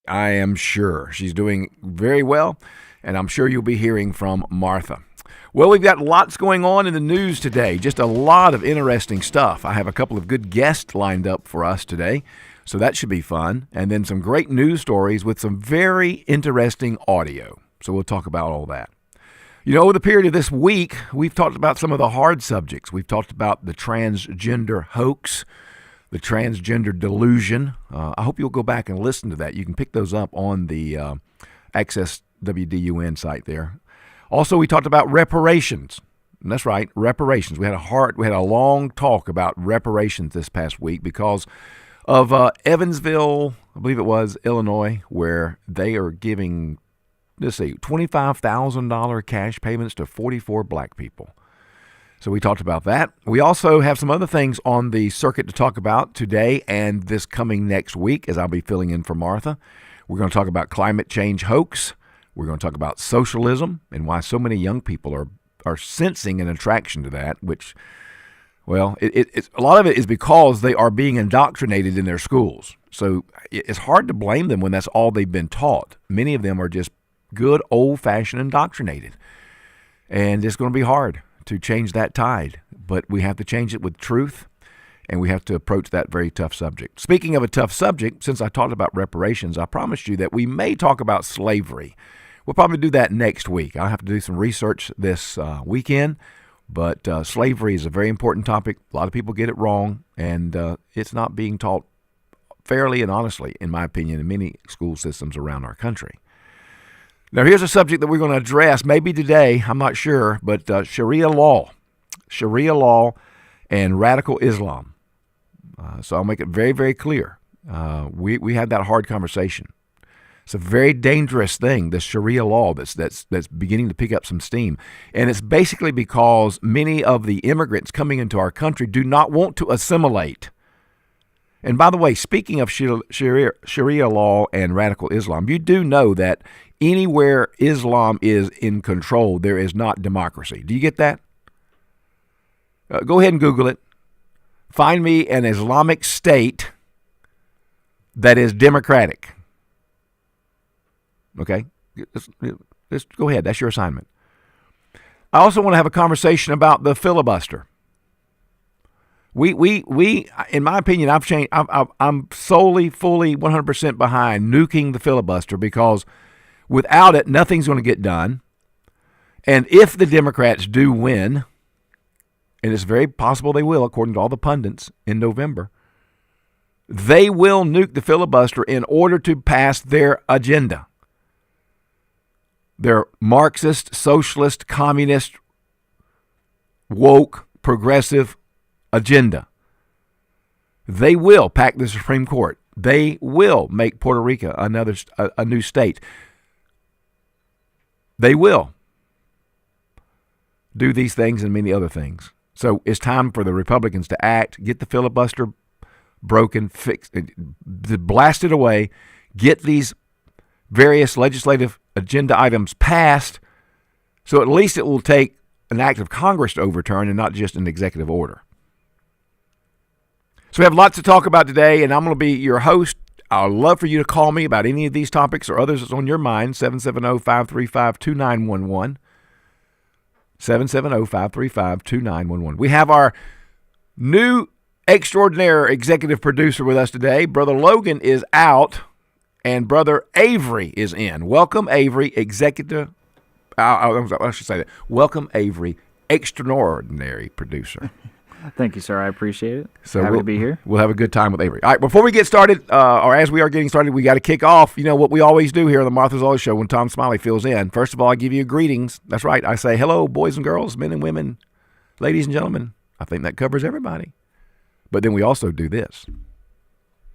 I am sure she's doing very well, and I'm sure you'll be hearing from Martha. Well, we've got lots going on in the news today, just a lot of interesting stuff. I have a couple of good guests lined up for us today, so that should be fun. And then some great news stories with some very interesting audio. So we'll talk about all that. You know, over the period of this week, we've talked about some of the hard subjects. We've talked about the transgender hoax, the transgender delusion. I hope you'll go back and listen to that. You can pick those up on the Access WDUN site there. Also, we talked about reparations. And that's right, reparations. We had a long talk about reparations this past week because of Evansville, I believe it was, Illinois, where they are giving, $25,000 cash payments to 44 black people. So we talked about that. We also have some other things on the circuit to talk about today and this coming next week as I'll be filling in for Martha. We're going to talk about climate change hoax. We're going to talk about socialism and why so many young people are sensing an attraction to that, which, well, it's a lot of it is because they are being indoctrinated in their schools. So it's hard to blame them when that's all they've been taught. Many of them are just good old-fashioned indoctrinated. And it's going to be hard to change that tide, but we have to change it with truth, and we have to approach that very tough subject. Speaking of a tough subject, since I talked about reparations, I promised you that we may talk about slavery. We'll probably do that next week. I'll have to do some research this weekend, but slavery is a very important topic. A lot of people get it wrong, and it's not being taught fairly and honestly, in my opinion, in many school systems around our country. Now, here's a subject that we're going to address, maybe today, I'm not sure, but Sharia law and radical Islam. So I'll make it very, very clear. We had that hard conversation. It's a very dangerous thing, the Sharia law that's beginning to pick up some steam. And it's basically because many of the immigrants coming into our country do not want to assimilate. And by the way, speaking of Sharia law and radical Islam, you do know that anywhere Islam is in control, there is not democracy. Do you get that? Go ahead and Google it. Find me an Islamic state that is democratic. Okay? Just go ahead. That's your assignment. I also want to have a conversation about the filibuster. We in my opinion, I'm solely, fully, 100% behind nuking the filibuster because without it, nothing's going to get done. And if the Democrats do win, and it's very possible they will, according to all the pundits in November, they will nuke the filibuster in order to pass their agenda. Their Marxist, socialist, communist, woke, progressive agenda. They will pack the Supreme Court. They will make Puerto Rico a new state. They will do these things and many other things. So it's time for the Republicans to act, get the filibuster broken, fixed, blasted away, get these various legislative agenda items passed, so at least it will take an act of Congress to overturn and not just an executive order. So we have lots to talk about today, and I'm going to be your host. I'd love for you to call me about any of these topics or others that's on your mind, 770-535-2911. 770-535-2911. We have our new extraordinary executive producer with us today. Brother Logan is out, and Brother Avery is in. Welcome, Avery, executive. I should say that. Welcome, Avery, extraordinary producer. Thank you, sir. I appreciate it. So happy to be here. We'll have a good time with Avery. All right, before we get started, or as we are getting started, we got to kick off, what we always do here on the Martha Zoller Show when Tom Smiley fills in. First of all, I give you greetings. That's right. I say, hello, boys and girls, men and women, ladies and gentlemen. I think that covers everybody. But then we also do this.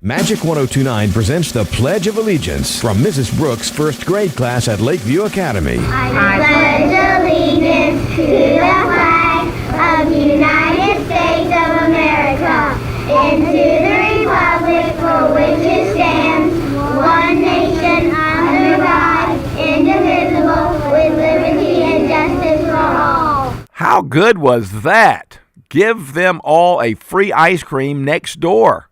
Magic 102.9 presents the Pledge of Allegiance from Mrs. Brooks' first grade class at Lakeview Academy. I pledge allegiance to the flag of the United States of America and to the republic for which it stands, one nation, under God, indivisible, with liberty and justice for all. How good was that? Give them all a free ice cream next door.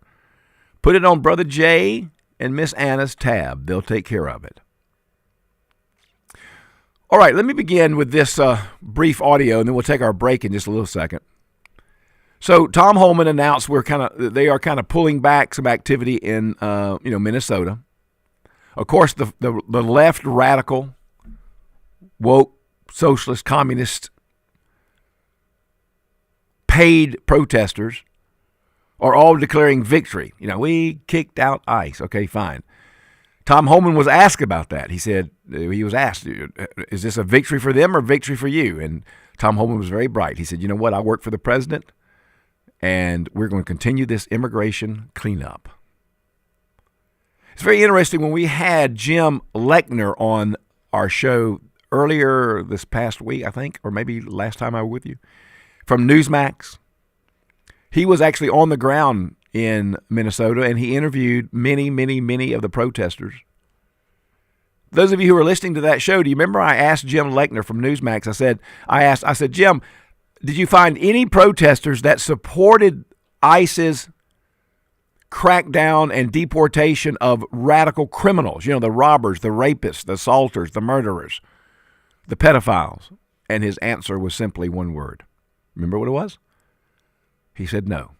Put it on Brother Jay and Miss Anna's tab. They'll take care of it. All right, let me begin with this brief audio, and then we'll take our break in just a little second. So Tom Homan announced they are kind of pulling back some activity in Minnesota. Of course, the left radical, woke, socialist, communist, paid protesters are all declaring victory. We kicked out ICE. Okay, fine. Tom Homan was asked about that. He was asked, is this a victory for them or victory for you? And Tom Homan was very bright. He said, you know what? I work for the president, and we're going to continue this immigration cleanup. It's very interesting. When we had Jim Lechner on our show earlier this past week, I think, or maybe last time I was with you, from Newsmax, he was actually on the ground in Minnesota, and he interviewed many, many, many of the protesters. Those of you who are listening to that show, do you remember I asked Jim Lechner from Newsmax, I said, Jim, did you find any protesters that supported ICE's crackdown and deportation of radical criminals? The robbers, the rapists, the assaulters, the murderers, the pedophiles. And his answer was simply one word. Remember what it was? He said no.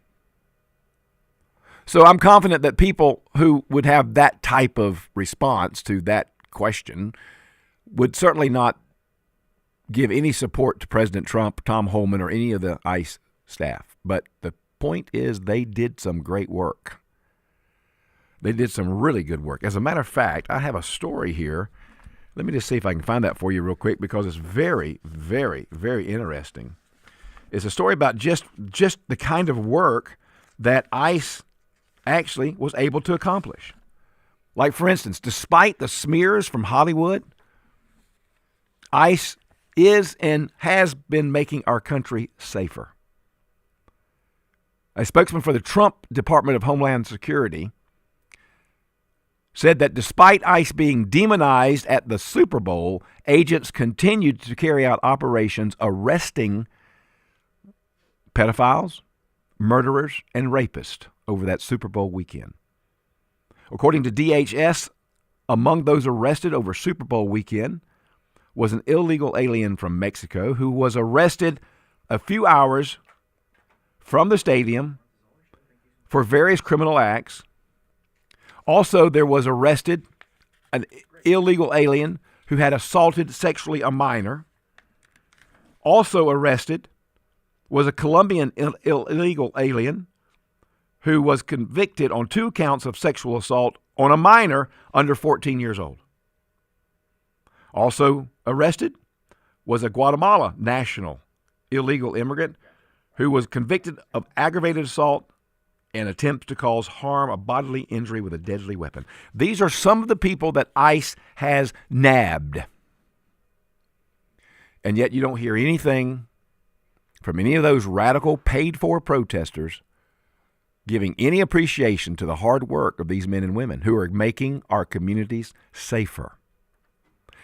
So I'm confident that people who would have that type of response to that question would certainly not give any support to President Trump, Tom Homan, or any of the ICE staff. But the point is, they did some great work. They did some really good work. As a matter of fact, I have a story here. Let me just see if I can find that for you real quick, because it's very, very, very interesting. It's a story about just the kind of work that ICE actually was able to accomplish. Like, for instance, despite the smears from Hollywood, ICE is and has been making our country safer. A spokesman for the Trump Department of Homeland Security said that despite ICE being demonized at the Super Bowl, agents continued to carry out operations arresting pedophiles, murderers, and rapists over that Super Bowl weekend. According to DHS, among those arrested over Super Bowl weekend was an illegal alien from Mexico who was arrested a few hours from the stadium for various criminal acts. Also, there was arrested an illegal alien who had assaulted sexually a minor. Also arrested was a Colombian illegal alien who was convicted on 2 counts of sexual assault on a minor under 14 years old. Also arrested was a Guatemala national illegal immigrant who was convicted of aggravated assault and attempts to cause harm, a bodily injury with a deadly weapon. These are some of the people that ICE has nabbed. And yet you don't hear anything from any of those radical paid-for protesters giving any appreciation to the hard work of these men and women who are making our communities safer.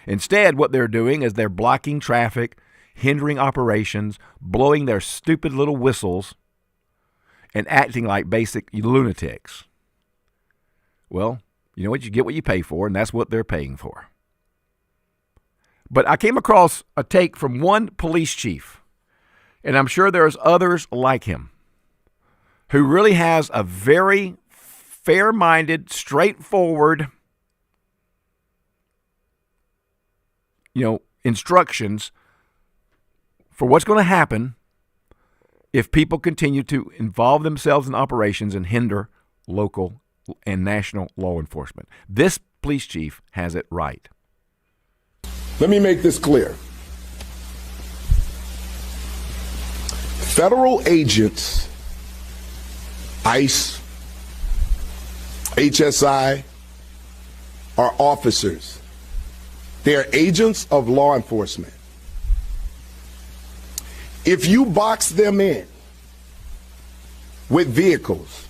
Instead, what they're doing is they're blocking traffic, hindering operations, blowing their stupid little whistles, and acting like basic lunatics. Well, you know what? You get what you pay for, and that's what they're paying for. But I came across a take from one police chief, and I'm sure there's others like him, who really has a very fair-minded, straightforward, instructions for what's going to happen if people continue to involve themselves in operations and hinder local and national law enforcement. This police chief has it right. Let me make this clear. Federal agents, ICE, HSI, are officers. They are agents of law enforcement. If you box them in with vehicles,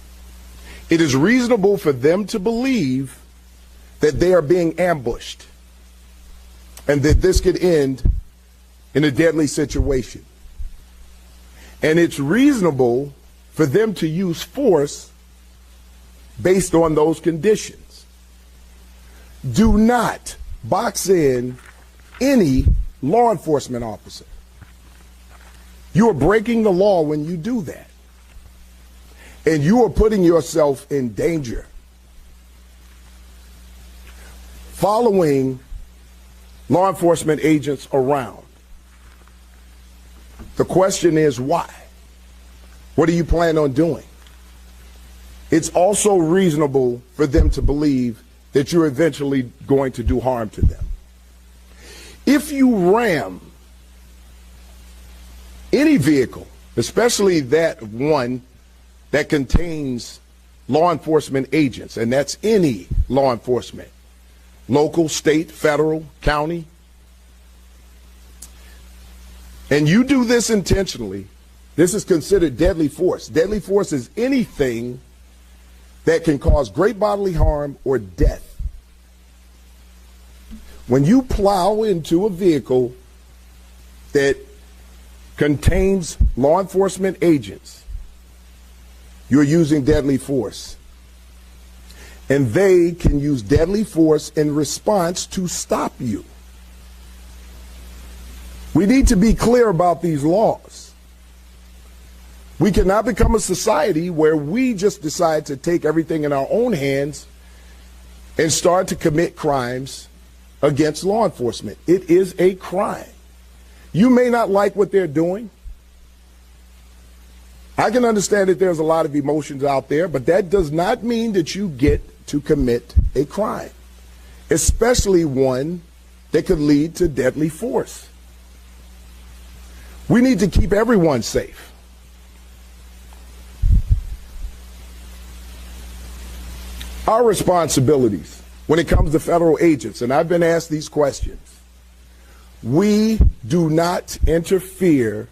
it is reasonable for them to believe that they are being ambushed and that this could end in a deadly situation. And it's reasonable for them to use force based on those conditions. Do not box in any law enforcement officer. You are breaking the law when you do that. And you are putting yourself in danger. Following law enforcement agents around. The question is why? What do you plan on doing? It's also reasonable for them to believe that you're eventually going to do harm to them. If you ram any vehicle, especially that one that contains law enforcement agents, and that's any law enforcement, local, state, federal, county, and you do this intentionally, this is considered deadly force. Deadly force is anything that can cause great bodily harm or death. When you plow into a vehicle that contains law enforcement agents, you're using deadly force. And they can use deadly force in response to stop you. We need to be clear about these laws. We cannot become a society where we just decide to take everything in our own hands and start to commit crimes against law enforcement. It is a crime. You may not like what they're doing. I can understand that there's a lot of emotions out there, but that does not mean that you get to commit a crime, especially one that could lead to deadly force. We need to keep everyone safe. Our responsibilities when it comes to federal agents, and I've been asked these questions, we do not interfere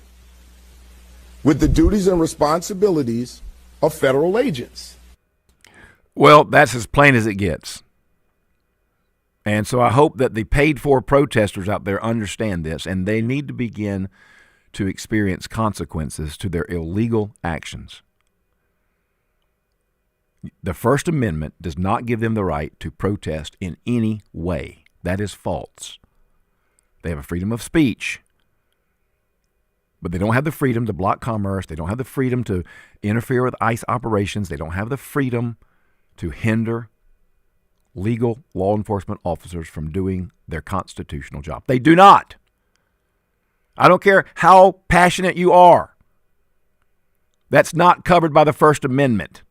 with the duties and responsibilities of federal agents. Well, that's as plain as it gets. And so I hope that the paid-for protesters out there understand this, and they need to begin to experience consequences to their illegal actions. The First Amendment does not give them the right to protest in any way. That is false. They have a freedom of speech, but they don't have the freedom to block commerce. They don't have the freedom to interfere with ICE operations. They don't have the freedom to hinder legal law enforcement officers from doing their constitutional job. They do not. I don't care how passionate you are. That's not covered by the First Amendment.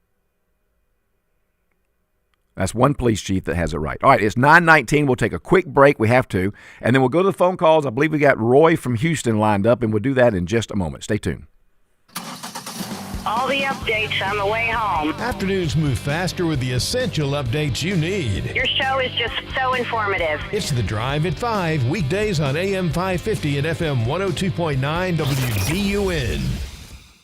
That's one police chief that has it right. All right, it's 9:19. We'll take a quick break. We have to. And then we'll go to the phone calls. I believe we got Roy from Houston lined up, and we'll do that in just a moment. Stay tuned. All the updates on the way home. Afternoons move faster with the essential updates you need. Your show is just so informative. It's The Drive at 5, weekdays on AM 550 and FM 102.9 WDUN.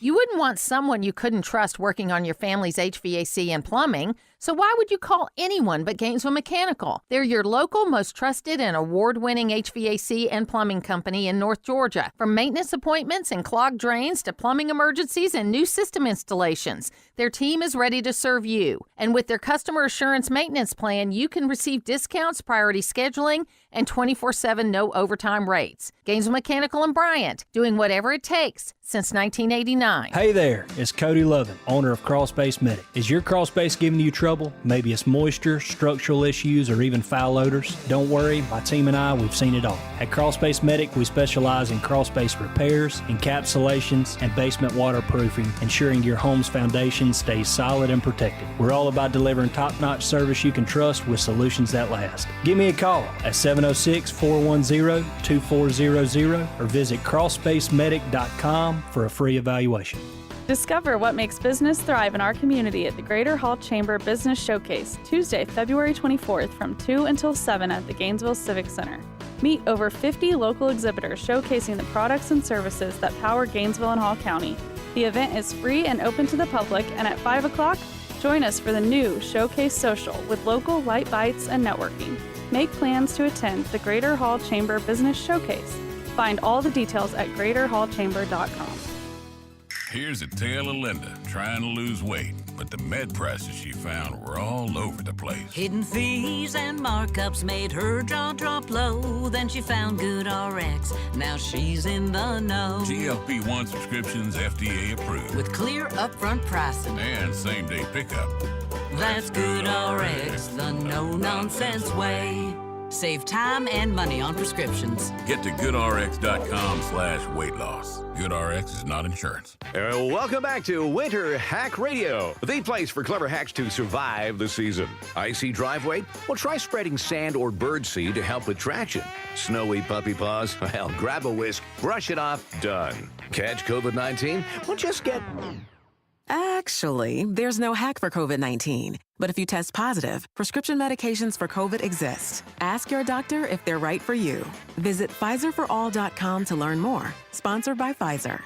You wouldn't want someone you couldn't trust working on your family's HVAC and plumbing, so why would you call anyone but Gainesville Mechanical? They're your local, most trusted and award-winning HVAC and plumbing company in North Georgia. From maintenance appointments and clogged drains to plumbing emergencies and new system installations, their team is ready to serve you. And with their customer assurance maintenance plan, you can receive discounts, priority scheduling, and 24/7 no overtime rates. Gainesville Mechanical and Bryant, doing whatever it takes since 1989. Hey there, it's Cody Lovin, owner of Crawl Space Medic. Is your crawl space giving you trouble? Maybe it's moisture, structural issues, or even foul odors? Don't worry, my team and I, we've seen it all. At Crawl Space Medic, we specialize in crawl space repairs, encapsulations, and basement waterproofing, ensuring your home's foundation stays solid and protected. We're all about delivering top-notch service you can trust with solutions that last. Give me a call at 706-410-2400 or visit crawlspacemedic.com for a free evaluation. Discover what makes business thrive in our community at the Greater Hall Chamber Business Showcase, Tuesday, February 24th from 2 until 7 at the Gainesville Civic Center. Meet over 50 local exhibitors showcasing the products and services that power Gainesville and Hall County. The event is free and open to the public, and at 5 o'clock, join us for the new Showcase Social with local light bites and networking. Make plans to attend the Greater Hall Chamber Business Showcase. Find all the details at greaterhallchamber.com. Here's a tale of Linda trying to lose weight. but the med prices she found were all over the place. Hidden fees and markups made her jaw drop low. Then she found GoodRx. Now she's in the know. GLP-1 subscriptions FDA approved. With clear upfront pricing. And same-day pickup. That's GoodRx, the no-nonsense way. Save time and money on prescriptions. Get to goodrx.com/weight loss. GoodRx is not insurance. Welcome back to Winter Hack Radio, the place for clever hacks to survive the season. Icy driveway? Well, try spreading sand or birdseed to help with traction. Snowy puppy paws? Well, grab a whisk, brush it off, done. Catch COVID-19? Well, just get... Actually, there's no hack for COVID-19. But if you test positive, prescription medications for COVID exist. Ask your doctor if they're right for you. Visit PfizerForAll.com to learn more. Sponsored by Pfizer.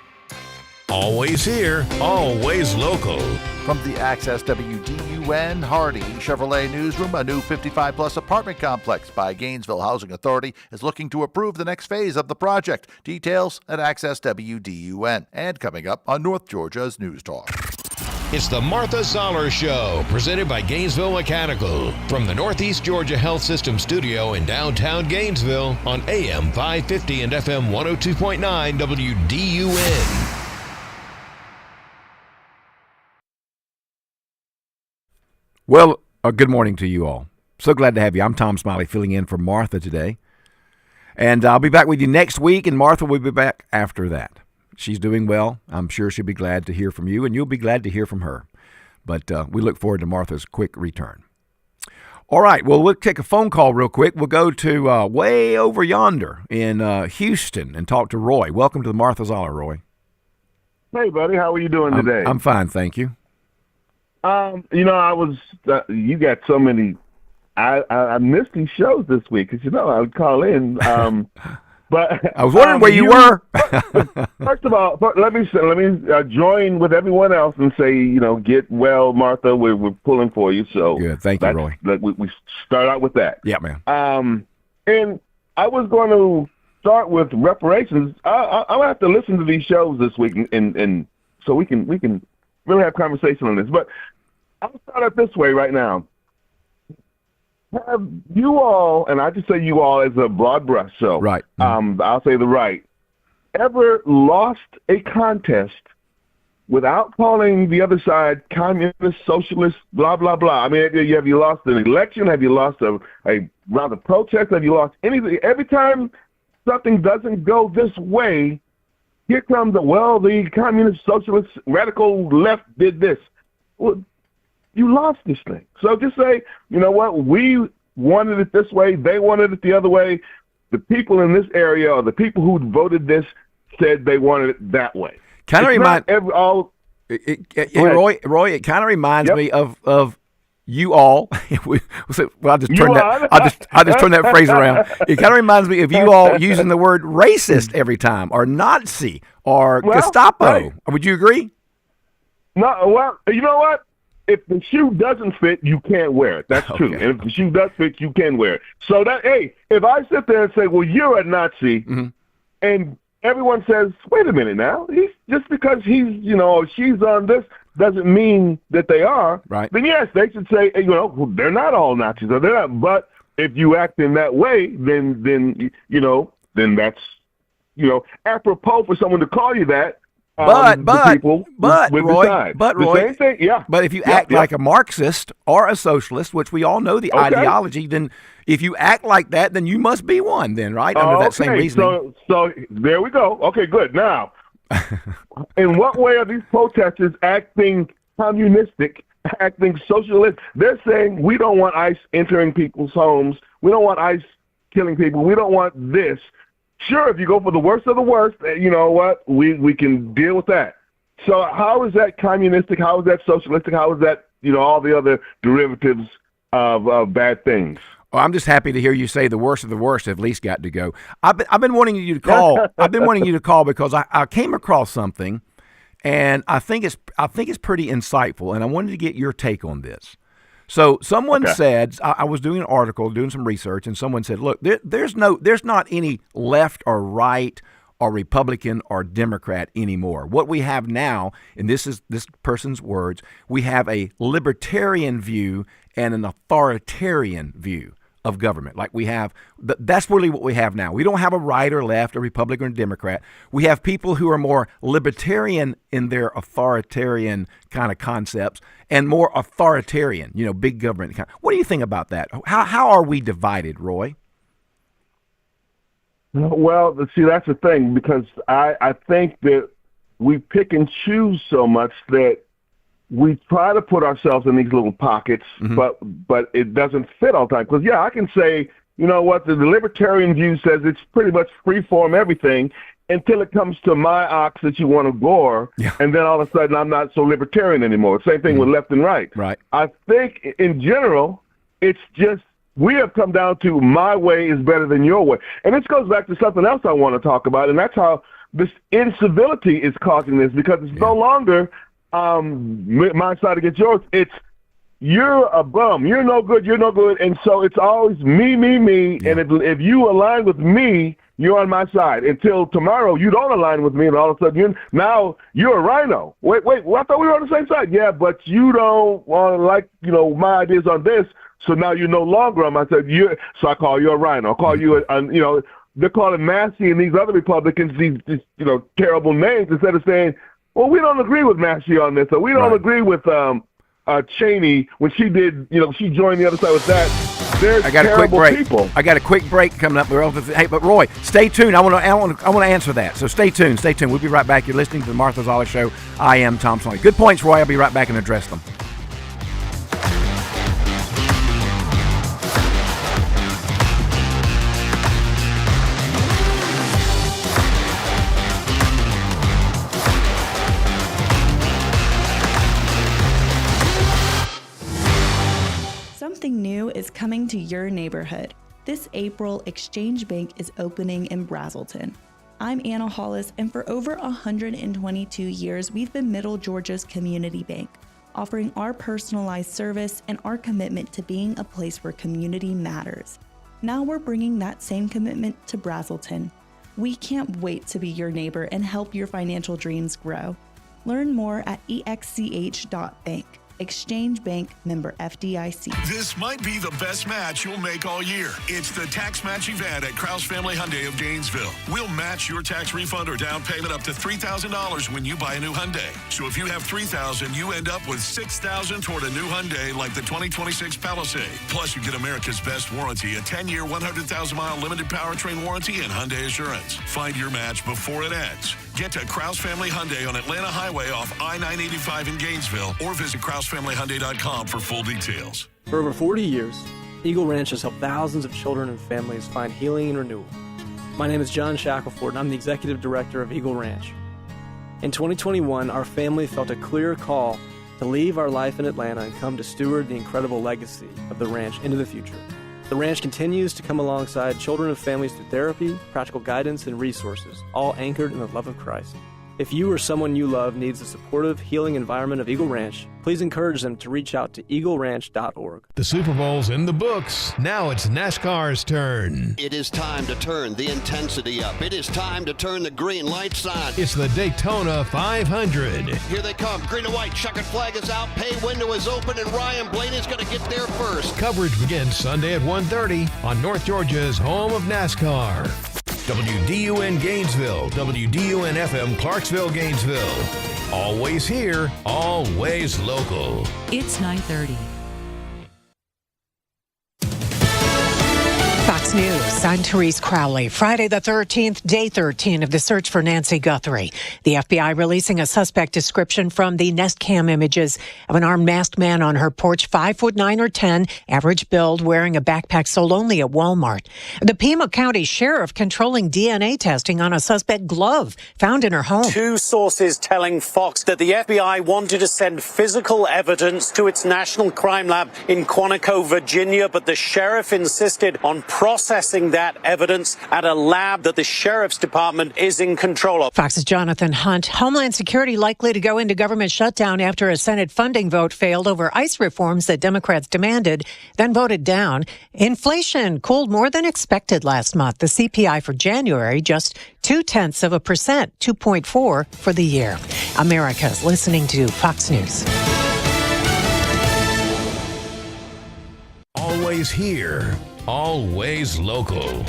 Always here, always local. From the Access WDUN Hardy Chevrolet Newsroom, a new 55-plus apartment complex by Gainesville Housing Authority is looking to approve the next phase of the project. Details at Access WDUN. And coming up on North Georgia's News Talk. It's the Martha Zoller Show, presented by Gainesville Mechanical. From the Northeast Georgia Health System studio in downtown Gainesville on AM 550 and FM 102.9 WDUN. Well, good morning to you all. So glad to have you. I'm Tom Smiley filling in for Martha today. And I'll be back with you next week, and Martha will be back after that. She's doing well. I'm sure she'll be glad to hear from you, and you'll be glad to hear from her. But we look forward to Martha's quick return. All right, well, we'll take a phone call real quick. We'll go to way over yonder in Houston and talk to Roy. Welcome to the Martha Zoller, Roy. Hey, buddy. How are you doing today? I'm fine, thank you. I was, you got so many, I missed these shows this week because, I would call in. But I was wondering where you were. First of all, let me join with everyone else and say, get well, Martha. We're pulling for you. So good. Thank you, Roy. We start out with that. Yeah, man. And I was going to start with reparations. I'll have to listen to these shows this week, and so we can really have conversation on this. But I'll start out this way right now. Have you all, and I just say you all as a broad brush, so right. I'll say the right, ever lost a contest without calling the other side communist, socialist, blah, blah, blah? I mean, have you lost an election? Have you lost a round of protest? Have you lost anything? Every time something doesn't go this way, here comes the communist, socialist, radical left did this. Well, you lost this thing. So just say, you know what, we wanted it this way, they wanted it the other way. The people in this area or the people who voted this said they wanted it that way. Kind of remind Roy, it kind of reminds me of you all. I just turned that phrase around. It kind of reminds me of you all using the word racist every time, or Nazi, or Gestapo. Right. Would you agree? No. Well, you know what? If the shoe doesn't fit, you can't wear it. That's true. And if the shoe does fit, you can wear it. So if I sit there and say, well, you're a Nazi, and everyone says, wait a minute now, just because he's, she's on this doesn't mean that they are. Right. Then yes, they should say, they're not all Nazis, or they're not. But if you act in that way, then that's, apropos for someone to call you that. Roy, same thing, yeah. But if you act like a Marxist or a socialist, which we all know the ideology, then if you act like that, then you must be one, then, right? Under that same reasoning. So there we go. Okay, good. Now, in what way are these protesters acting communistic, acting socialist? They're saying we don't want ICE entering people's homes. We don't want ICE killing people. We don't want this. Sure, if you go for the worst of the worst, you know what? We can deal with that. So how is that communistic? How is that socialistic? How is that, all the other derivatives of bad things? Well, I'm just happy to hear you say the worst of the worst at least got to go. I've been wanting you to call. I've been wanting you to call because I came across something, and I think it's pretty insightful, and I wanted to get your take on this. So someone said, I was doing an article, doing some research, and someone said, look, there's not any left or right or Republican or Democrat anymore. What we have now, and this is this person's words, we have a libertarian view and an authoritarian view of government. Like we have, that's really what we have now. We don't have a right or left, a Republican or Democrat. We have people who are more libertarian in their authoritarian kind of concepts and more authoritarian, big government. What do you think about that? How are we divided, Roy? Well, see, that's the thing, because I think that we pick and choose so much that we try to put ourselves in these little pockets, but it doesn't fit all the time. Because, I can say, you know what, the libertarian view says it's pretty much free-form everything until it comes to my ox that you want to gore, and then all of a sudden I'm not so libertarian anymore. Same thing with left and right. Right. I think, in general, it's just we have come down to my way is better than your way. And this goes back to something else I want to talk about, and that's how this incivility is causing this, because it's no longer my side against yours. It's you're a bum, you're no good, and so it's always me. And if you align with me, you're on my side. Until tomorrow, you don't align with me, and all of a sudden you're a rhino. Wait, well, I thought we were on the same side. Yeah, but you don't want to like my ideas on this, so now you're no longer on my side. So I call you a rhino. I call you they're calling Massey and these other Republicans these terrible names instead of saying, well, we don't agree with Massey on this, or we don't agree with Cheney when she did, she joined the other side with that. There's terrible people. I got a quick break coming up. Hey, but Roy, stay tuned. I want to answer that. So stay tuned. We'll be right back. You're listening to the Martha Zoller Show. I am Tom Smiley. Good points, Roy. I'll be right back and address them. Something new is coming to your neighborhood. This April, Exchange Bank is opening in Brazelton. I'm Anna Hollis, and for over 122 years, we've been Middle Georgia's community bank, offering our personalized service and our commitment to being a place where community matters. Now we're bringing that same commitment to Brazelton. We can't wait to be your neighbor and help your financial dreams grow. Learn more at exch.bank. Exchange Bank, member FDIC. This might be the best match you'll make all year. It's the tax match event at Krause Family Hyundai of Gainesville. We'll match your tax refund or down payment up to $3,000 when you buy a new Hyundai. So if you have $3,000, you end up with $6,000 toward a new Hyundai like the 2026 Palisade. Plus, you get America's best warranty, a 10-year, 100,000-mile limited powertrain warranty, and Hyundai Assurance. Find your match before it ends. Get to Krause Family Hyundai on Atlanta Highway off I-985 in Gainesville, or visit KrauseFamilyHyundai.com for full details. For over 40 years, Eagle Ranch has helped thousands of children and families find healing and renewal. My name is John Shackelford, and I'm the Executive Director of Eagle Ranch. In 2021, our family felt a clear call to leave our life in Atlanta and come to steward the incredible legacy of the ranch into the future. The ranch continues to come alongside children and families through therapy, practical guidance, and resources, all anchored in the love of Christ. If you or someone you love needs the supportive, healing environment of Eagle Ranch, please encourage them to reach out to eagleranch.org. The Super Bowl's in the books. Now it's NASCAR's turn. It is time to turn the intensity up. It is time to turn the green lights on. It's the Daytona 500. Here they come. Green and white. Checkered flag is out. Pay window is open, and Ryan Blaney's going to get there first. Coverage begins Sunday at 1:30 on North Georgia's home of NASCAR. WDUN Gainesville, WDUN FM Clarksville, Gainesville. Always here, always local. It's 9:30. Fox News, I'm Therese Crowley. Friday the 13th, day 13 of the search for Nancy Guthrie. The FBI releasing a suspect description from the Nest Cam images of an armed masked man on her porch, 5'9" or 10", average build, wearing a backpack sold only at Walmart. The Pima County Sheriff controlling DNA testing on a suspect glove found in her home. Two sources telling Fox that the FBI wanted to send physical evidence to its National Crime Lab in Quantico, Virginia, but the sheriff insisted on prosecuting processing that evidence at a lab that the Sheriff's Department is in control of. Fox's Jonathan Hunt. Homeland Security likely to go into government shutdown after a Senate funding vote failed over ICE reforms that Democrats demanded, then voted down. Inflation cooled more than expected last month. The CPI for January just 0.2%, 2.4 for the year. America's listening to Fox News. Always here, always local.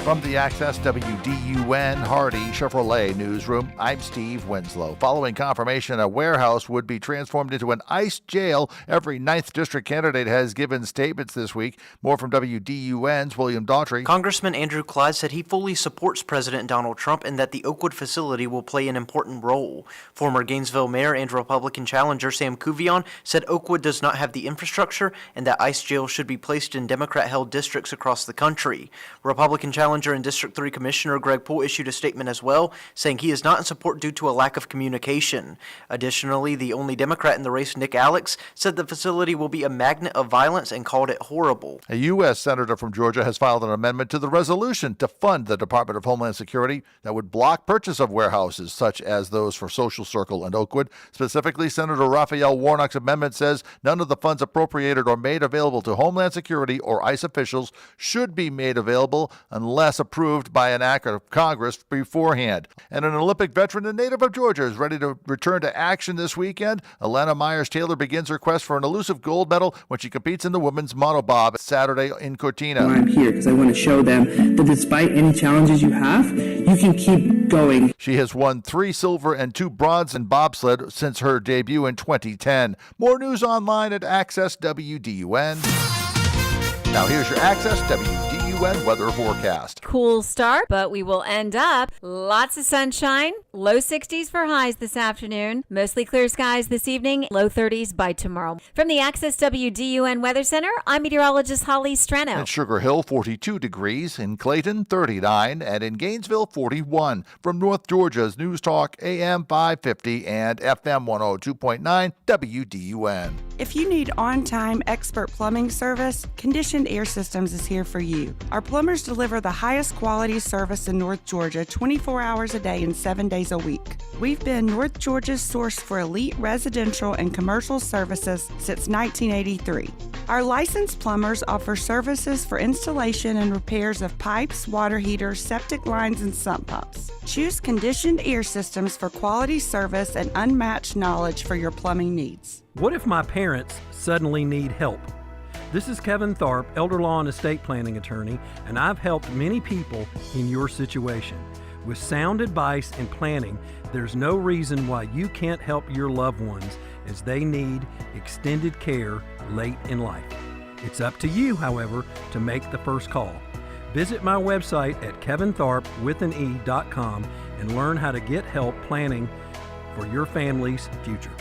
From the Access WDUN Hardy Chevrolet newsroom, I'm Steve Winslow. Following confirmation, a warehouse would be transformed into an ICE jail. Every 9th District candidate has given statements this week. More from WDUN's William Daughtry. Congressman Andrew Clyde said he fully supports President Donald Trump and that the Oakwood facility will play an important role. Former Gainesville mayor and Republican challenger Sam Kuvion said Oakwood does not have the infrastructure and that ICE jail should be placed in Democrat-held districts across the country. Republican challenger and District 3 Commissioner Greg Poole issued a statement as well, saying he is not in support due to a lack of communication. Additionally, the only Democrat in the race, Nick Alex, said the facility will be a magnet of violence and called it horrible. A U.S. Senator from Georgia has filed an amendment to the resolution to fund the Department of Homeland Security that would block purchase of warehouses such as those for Social Circle and Oakwood. Specifically, Senator Raphael Warnock's amendment says none of the funds appropriated or made available to Homeland Security or ICE officials should be made available unless approved by an act of Congress beforehand. And an Olympic veteran and native of Georgia is ready to return to action this weekend. Alana Myers-Taylor begins her quest for an elusive gold medal when she competes in the women's monobob Saturday in Cortina. I'm here because I want to show them that despite any challenges you have, you can keep going. She has won 3 silver and 2 bronze in bobsled since her debut in 2010. More news online at Access WDUN. Now here's your Access WDUN weather forecast. Cool start, but we will end up lots of sunshine, low 60s for highs this afternoon, mostly clear skies this evening, low 30s by tomorrow. From the Access WDUN Weather Center, I'm meteorologist Holly Strano. In Sugar Hill, 42 degrees. In Clayton, 39. And in Gainesville, 41. From North Georgia's News Talk, AM 550 and FM 102.9 WDUN. If you need on-time expert plumbing service, Conditioned Air Systems is here for you. Our plumbers deliver the highest quality service in North Georgia 24 hours a day and 7 days a week. We've been North Georgia's source for elite residential and commercial services since 1983. Our licensed plumbers offer services for installation and repairs of pipes, water heaters, septic lines, and sump pumps. Choose Conditioned Air Systems for quality service and unmatched knowledge for your plumbing needs. What if my parents suddenly need help? This is Kevin Tharp, elder law and estate planning attorney, and I've helped many people in your situation. With sound advice and planning, there's no reason why you can't help your loved ones as they need extended care late in life. It's up to you, however, to make the first call. Visit my website at kevintharp.com and learn how to get help planning for your family's future.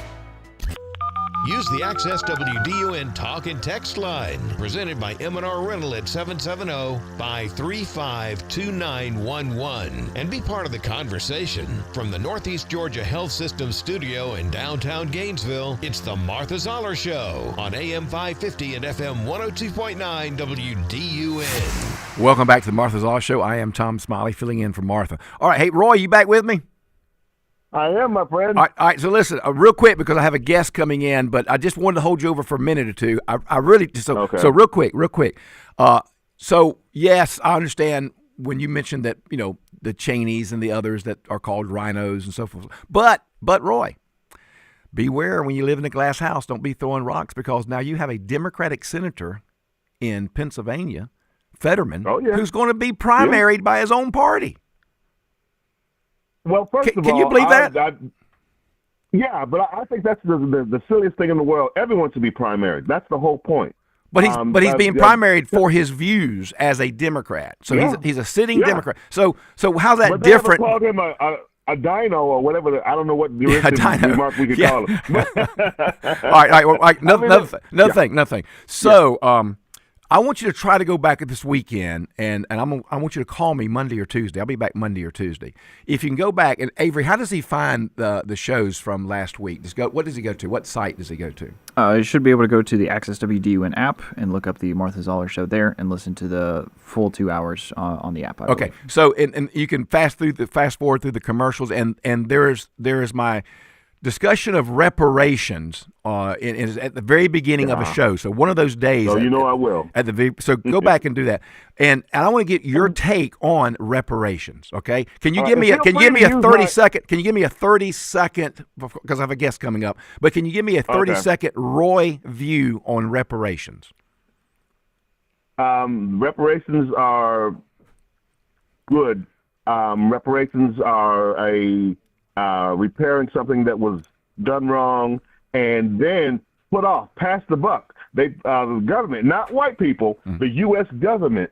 Use the Access WDUN Talk and Text line, presented by M&R Rental at 770-535-2911, and be part of the conversation. From the Northeast Georgia Health System studio in downtown Gainesville, it's the Martha Zoller Show on AM 550 and FM 102.9 WDUN. Welcome back to the Martha Zoller Show. I am Tom Smiley, filling in for Martha. All right, hey, Roy, you back with me? I am, my friend. All right, so listen, real quick, because I have a guest coming in, but I just wanted to hold you over for a minute or two. I really, so real quick. So, yes, I understand when you mentioned that, you know, the Cheneys and the others that are called rhinos and so forth. But Roy, beware when you live in a glass house. Don't be throwing rocks, because now you have a Democratic senator in Pennsylvania, Fetterman, who's going to be primaried by his own party. Well, first of all, can you believe that? Yeah, but I think that's the silliest thing in the world. Everyone should be primaried. That's the whole point. But he's being primaried for his views as a Democrat. So he's a sitting Democrat. So how's that different? They called him a dino or whatever. I don't know what remark we could call him. All right. Another thing. So I want you to try to go back at this weekend, and I want you to call me Monday or Tuesday. I'll be back Monday or Tuesday. If you can go back, and Avery, how does he find the shows from last week? What does he go to? What site does he go to? You should be able to go to the Access WDUN app and look up the Martha Zoller show there and listen to the full 2 hours on the app. I Okay, believe. so and you can fast forward through the commercials, and there is my discussion of reparations is at the very beginning of a show. So one of those days. So I will. So go back and do that, and I want to get your take on reparations. Okay, can you give me a 30-second? Can you give me a 30-second because I have a guest coming up? But can you give me a 30-second Roy view on reparations? Reparations are good. Reparations are a repairing something that was done wrong and then pass the buck. The government, not white people, the U.S. government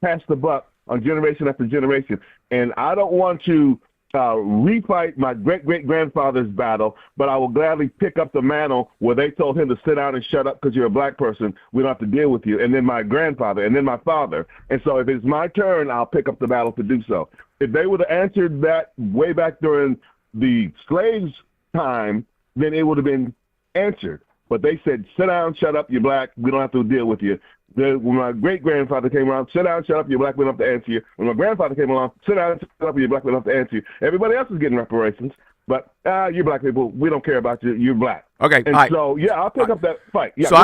passed the buck on generation after generation. And I don't want to refight my great-great-grandfather's battle, but I will gladly pick up the mantle where they told him to sit down and shut up because you're a black person. We don't have to deal with you. And then my grandfather, and then my father. And so if it's my turn, I'll pick up the battle to do so. If they would have answered that way back during the slaves' time, then it would have been answered. But they said, sit down, shut up, you're black, we don't have to deal with you. When my great-grandfather came around, sit down, shut up, you're black, we don't have to answer you. When my grandfather came along, sit down, shut up, you're black, we don't have to answer you. Everybody else is getting reparations, but you're black people, we don't care about you, you're black. Okay, and so, I'll pick up that fight. Yeah, so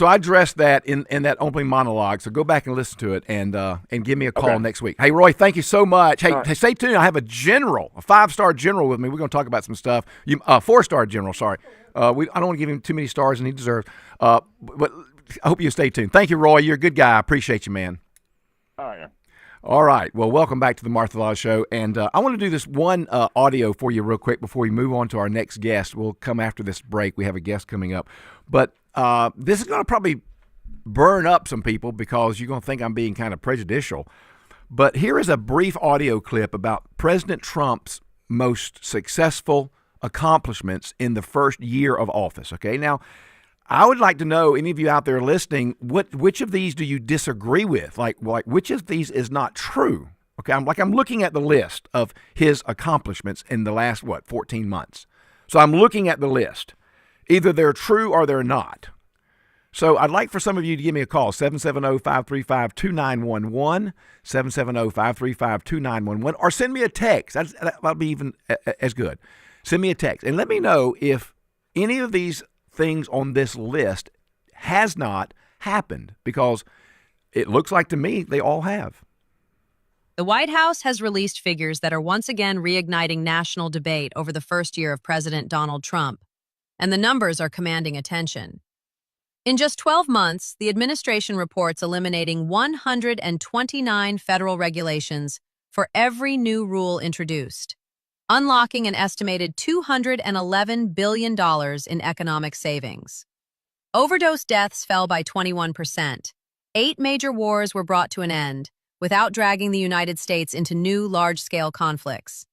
I addressed that in that opening monologue. So go back and listen to it, and give me a call next week. Hey, Roy, thank you so much. Hey, stay tuned. I have a 5-star general with me. We're going to talk about some stuff. 4-star general. Sorry, I don't want to give him too many stars, and he deserves. But I hope you stay tuned. Thank you, Roy. You're a good guy. I appreciate you, man. All right. All right. Well, welcome back to the Martha Law Show. And I want to do this one audio for you real quick before we move on to our next guest. We'll come after this break. We have a guest coming up. But this is going to probably burn up some people because you're going to think I'm being kind of prejudicial. But here is a brief audio clip about President Trump's most successful accomplishments in the first year of office. Okay. Now, I would like to know, any of you out there listening, which of these do you disagree with? Like which of these is not true? Okay, I'm looking at the list of his accomplishments in the last 14 months. So I'm looking at the list. Either they're true or they're not. So I'd like for some of you to give me a call, 770-535-2911, 770-535-2911, or send me a text. That'll be even as good. Send me a text and let me know if any of these things on this list has not happened, because it looks like to me they all have. The White House has released figures that are once again reigniting national debate over the first year of President Donald Trump, and the numbers are commanding attention. In just 12 months, the administration reports eliminating 129 federal regulations for every new rule introduced, unlocking an estimated $211 billion in economic savings. Overdose deaths fell by 21%. 8 major wars were brought to an end, without dragging the United States into new large-scale conflicts.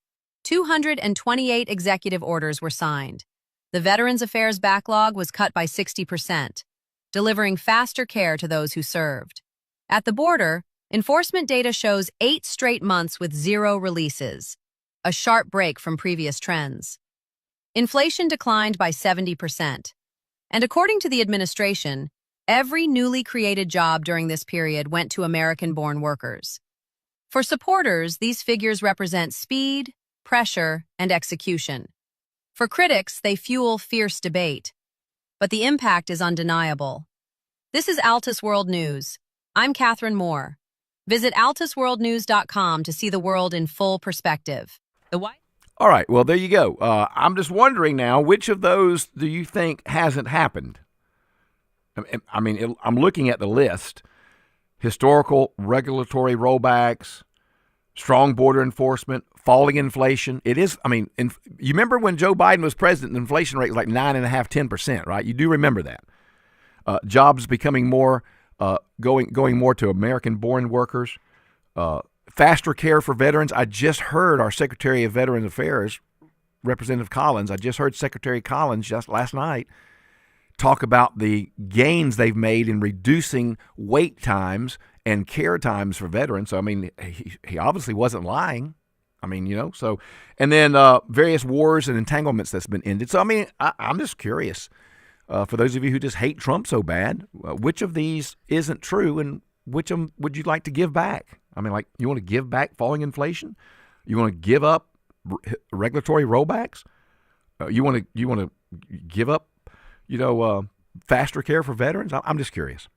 228 executive orders were signed. The Veterans Affairs backlog was cut by 60%, delivering faster care to those who served. At the border, enforcement data shows 8 straight months with 0 releases, a sharp break from previous trends. Inflation declined by 70%. And according to the administration, every newly created job during this period went to American-born workers. For supporters, these figures represent speed, pressure, and execution. For critics, they fuel fierce debate. But the impact is undeniable. This is Altus World News. I'm Catherine Moore. Visit altusworldnews.com to see the world in full perspective. All right, well, there you go. I'm just wondering now, which of those do you think hasn't happened? I mean, I'm looking at the list. Historical regulatory rollbacks, strong border enforcement, falling inflation. It is, you remember when Joe Biden was president, the inflation rate was like 9.5%, 10%, right? You do remember that. Jobs becoming more, going more to American-born workers. Faster care for veterans. I just heard our Secretary of Veterans Affairs, Representative Collins, just heard Secretary Collins just last night talk about the gains they've made in reducing wait times and care times for veterans. So, I mean, he obviously wasn't lying. I mean, so, and then various wars and entanglements that's been ended. So, I mean, I'm just curious, for those of you who just hate Trump so bad, which of these isn't true and which of them would you like to give back? I mean, like, you want to give back falling inflation? You want to give up regulatory rollbacks? You want to give up, faster care for veterans? I'm just curious.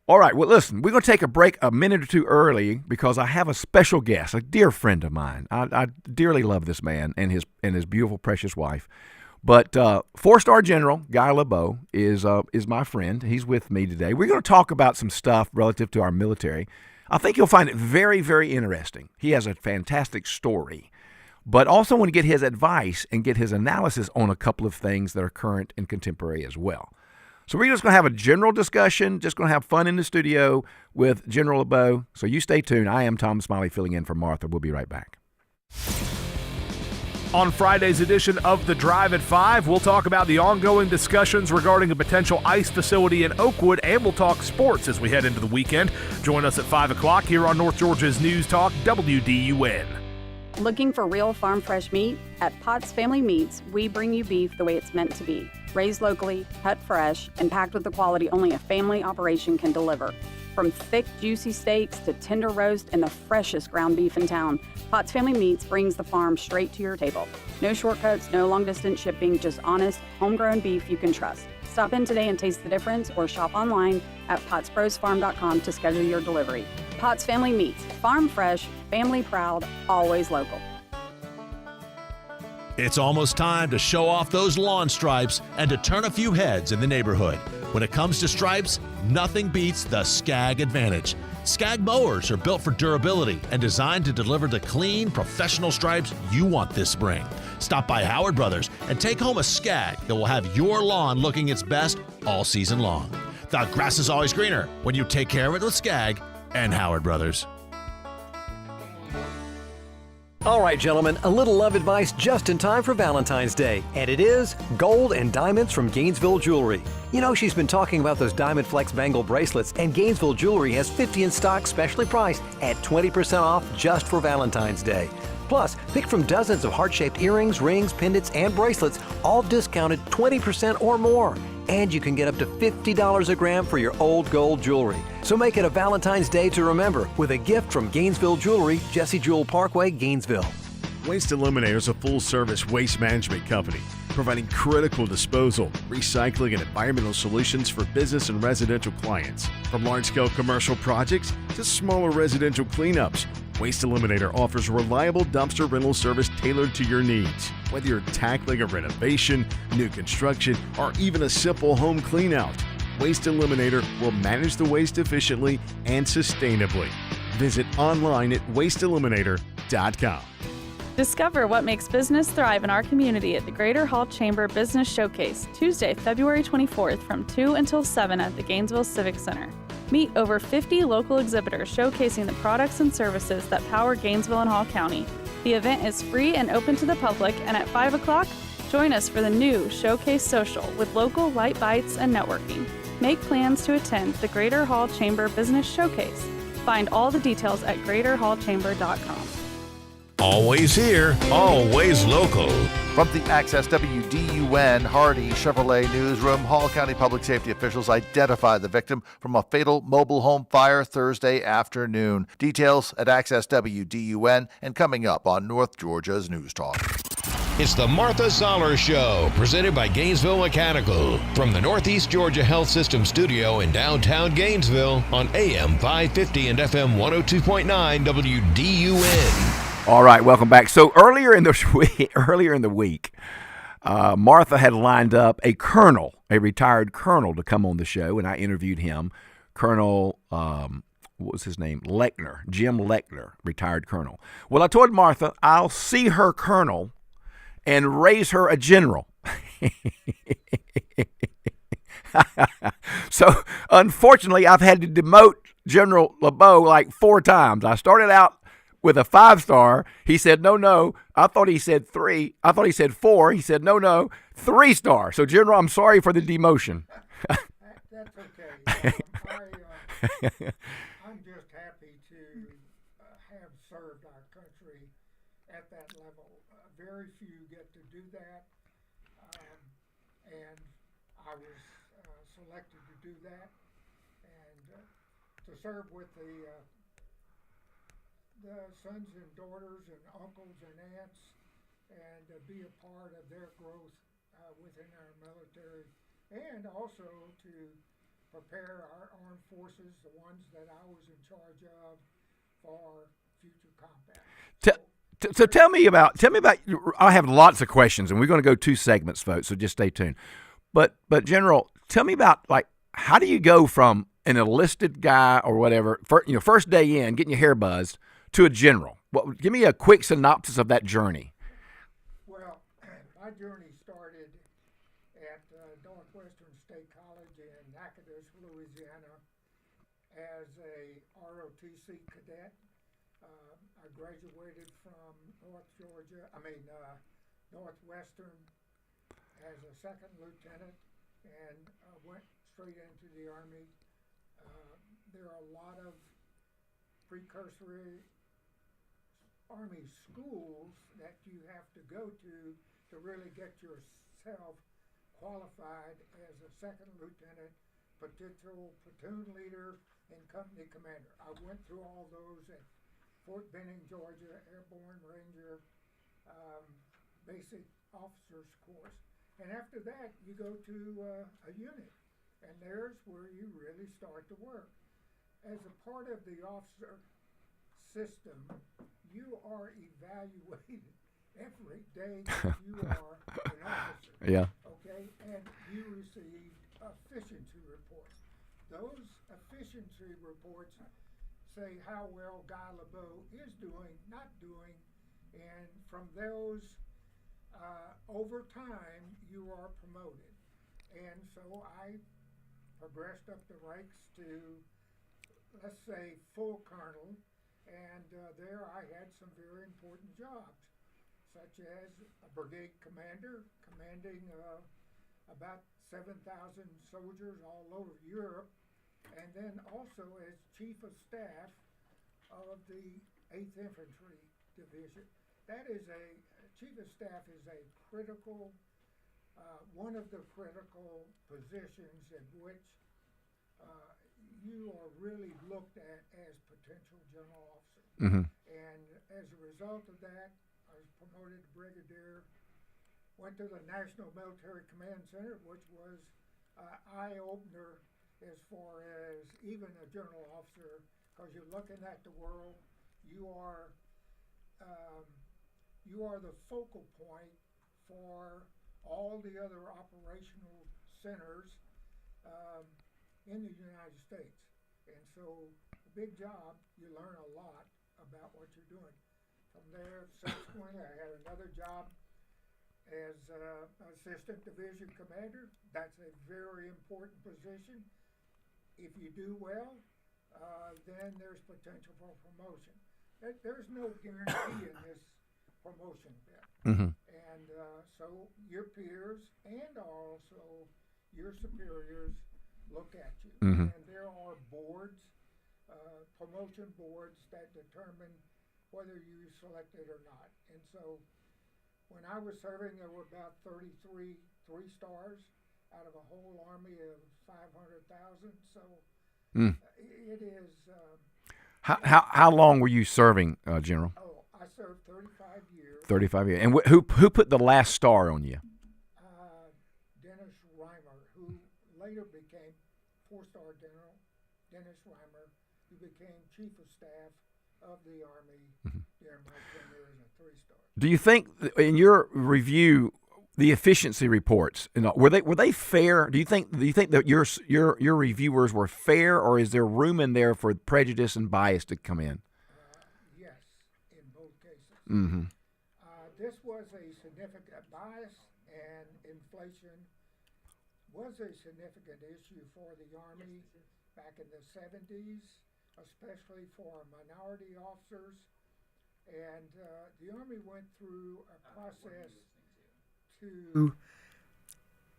All right, well, listen, we're going to take a break a minute or two early because I have a special guest, a dear friend of mine. I dearly love this man and his beautiful, precious wife. But 4-star General Guy LaBoa is my friend. He's with me today. We're going to talk about some stuff relative to our military. I think you'll find it very, very interesting. He has a fantastic story, but also want to get his advice and get his analysis on a couple of things that are current and contemporary as well. So we're just going to have a general discussion, just going to have fun in the studio with General LaBoa. So you stay tuned. I am Tom Smiley filling in for Martha. We'll be right back. On Friday's edition of The Drive at 5, we'll talk about the ongoing discussions regarding a potential ICE facility in Oakwood, and we'll talk sports as we head into the weekend. Join us at 5 o'clock here on North Georgia's News Talk, WDUN. Looking for real farm fresh meat? At Potts Family Meats, we bring you beef the way it's meant to be. Raised locally, cut fresh, and packed with the quality only a family operation can deliver. From thick, juicy steaks to tender roast and the freshest ground beef in town, Potts Family Meats brings the farm straight to your table. No shortcuts, no long-distance shipping, just honest, homegrown beef you can trust. Stop in today and taste the difference or shop online at pottsbrosfarm.com to schedule your delivery. Potts Family Meats, farm fresh, family proud, always local. It's almost time to show off those lawn stripes and to turn a few heads in the neighborhood. When it comes to stripes, nothing beats the Skag Advantage. Skag mowers are built for durability and designed to deliver the clean, professional stripes you want this spring. Stop by Howard Brothers and take home a Skag that will have your lawn looking its best all season long. The grass is always greener when you take care of it with Skag and Howard Brothers. All right, gentlemen, a little love advice just in time for Valentine's Day. And it is gold and diamonds from Gainesville Jewelry. You know, she's been talking about those Diamond Flex bangle bracelets, and Gainesville Jewelry has 50 in stock, specially priced at 20% off just for Valentine's Day. Plus, pick from dozens of heart-shaped earrings, rings, pendants, and bracelets, all discounted 20% or more. And you can get up to $50 a gram for your old gold jewelry. So make it a Valentine's Day to remember with a gift from Gainesville Jewelry, Jesse Jewell Parkway, Gainesville. Waste Eliminator is a full-service waste management company providing critical disposal, recycling, and environmental solutions for business and residential clients. From large-scale commercial projects to smaller residential cleanups, Waste Eliminator offers reliable dumpster rental service tailored to your needs. Whether you're tackling a renovation, new construction, or even a simple home cleanout, Waste Eliminator will manage the waste efficiently and sustainably. Visit online at wasteeliminator.com. Discover what makes business thrive in our community at the Greater Hall Chamber Business Showcase, Tuesday, February 24th from 2 until 7 at the Gainesville Civic Center. Meet over 50 local exhibitors showcasing the products and services that power Gainesville and Hall County. The event is free and open to the public, and at 5 o'clock, join us for the new Showcase Social with local light bites and networking. Make plans to attend the Greater Hall Chamber Business Showcase. Find all the details at greaterhallchamber.com. Always here, always local. From the Access WDUN Hardy Chevrolet newsroom, Hall County public safety officials identified the victim from a fatal mobile home fire Thursday afternoon. Details at Access WDUN and coming up on North Georgia's News Talk. It's the Martha Zoller Show, presented by Gainesville Mechanical. From the Northeast Georgia Health System studio in downtown Gainesville on AM 550 and FM 102.9 WDUN. All right, welcome back. So earlier in the week, Martha had lined up a retired colonel, to come on the show, and I interviewed him. Colonel, what was his name? Lechner, Jim Lechner, retired colonel. Well, I told Martha I'll see her colonel and raise her a general. So, unfortunately, I've had to demote General LaBoa like 4 times. I started out with a 5-star. He said, no. I thought he said 3. I thought he said 4. He said, no, 3-star. So, General, I'm sorry for the demotion. That's okay. I'm just happy to have served our country at that level. Very few get to do that, and I was selected to do that, and to serve with the sons and daughters and uncles and aunts, and be a part of their growth within our military, and also to prepare our armed forces, the ones that I was in charge of, for future combat. So tell me about. I have lots of questions, and we're going to go 2 segments, folks. So just stay tuned. But General, tell me about how do you go from an enlisted guy or whatever, first day in, getting your hair buzzed, to a general? Give me a quick synopsis of that journey. Well, my journey started at Northwestern State College in Natchitoches, Louisiana, as a ROTC cadet. I graduated from Northwestern as a second lieutenant, and went straight into the Army. There are a lot of precursory Army schools that you have to go to really get yourself qualified as a second lieutenant, potential platoon leader, and company commander. I went through all those at Fort Benning, Georgia, Airborne Ranger, basic officers course. And after that, you go to a unit, and there's where you really start to work. As a part of the officer system, you are evaluated every day that you are an officer. Yeah. Okay? And you receive efficiency reports. Those efficiency reports say how well Guy LaBoa is doing, not doing, and from those, over time, you are promoted. And so I progressed up the ranks to, let's say, full colonel, and there I had some very important jobs, such as a brigade commander, commanding about 7,000 soldiers all over Europe, and then also as chief of staff of the 8th Infantry Division. That is chief of staff is a critical, one of the critical positions in which you are really looked at as potential general officer. Mm-hmm. And as a result of that, I was promoted to brigadier, went to the National Military Command Center, which was eye-opener as far as even a general officer, because you're looking at the world, you are the focal point for all the other operational centers in the United States. And so, a big job, you learn a lot about what you're doing. From there, subsequently, I had another job as assistant division commander. That's a very important position. If you do well, then there's potential for promotion. There's no guarantee in this promotion bit. Mm-hmm. And so your peers and also your superiors look at you. Mm-hmm. And there are boards, promotion boards, that determine whether you're selected or not. And so when I was serving, there were about 33 3-stars out of a whole army of 500,000. So it is. How long were you serving, General? Oh, I served 35 years. 35 years. And who put the last star on you? Dennis Reimer, who later became 4-star General. Dennis Reimer, who became Chief of Staff of the Army during my tenure as a 3-star. Do you think, in your review, the efficiency reports, were they fair? Do you think that your reviewers were fair, or is there room in there for prejudice and bias to come in? Yes, in both cases. Mm-hmm. This was a significant bias, and inflation was a significant issue for the Army back in the 70s, especially for minority officers. And the Army went through a process to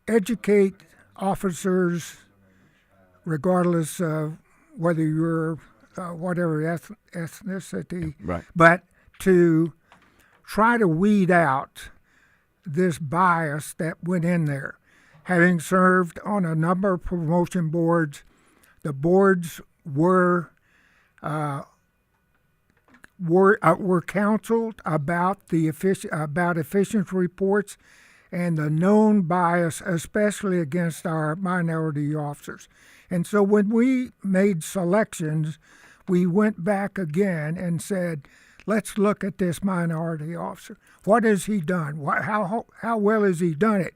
educate officers, regardless of whether you're whatever ethnicity, right, but to try to weed out this bias that went in there. Having served on a number of promotion boards, the boards were counseled about efficiency reports and the known bias, especially against our minority officers. And so when we made selections, we went back again and said, let's look at this minority officer. What has he done? How well has he done it?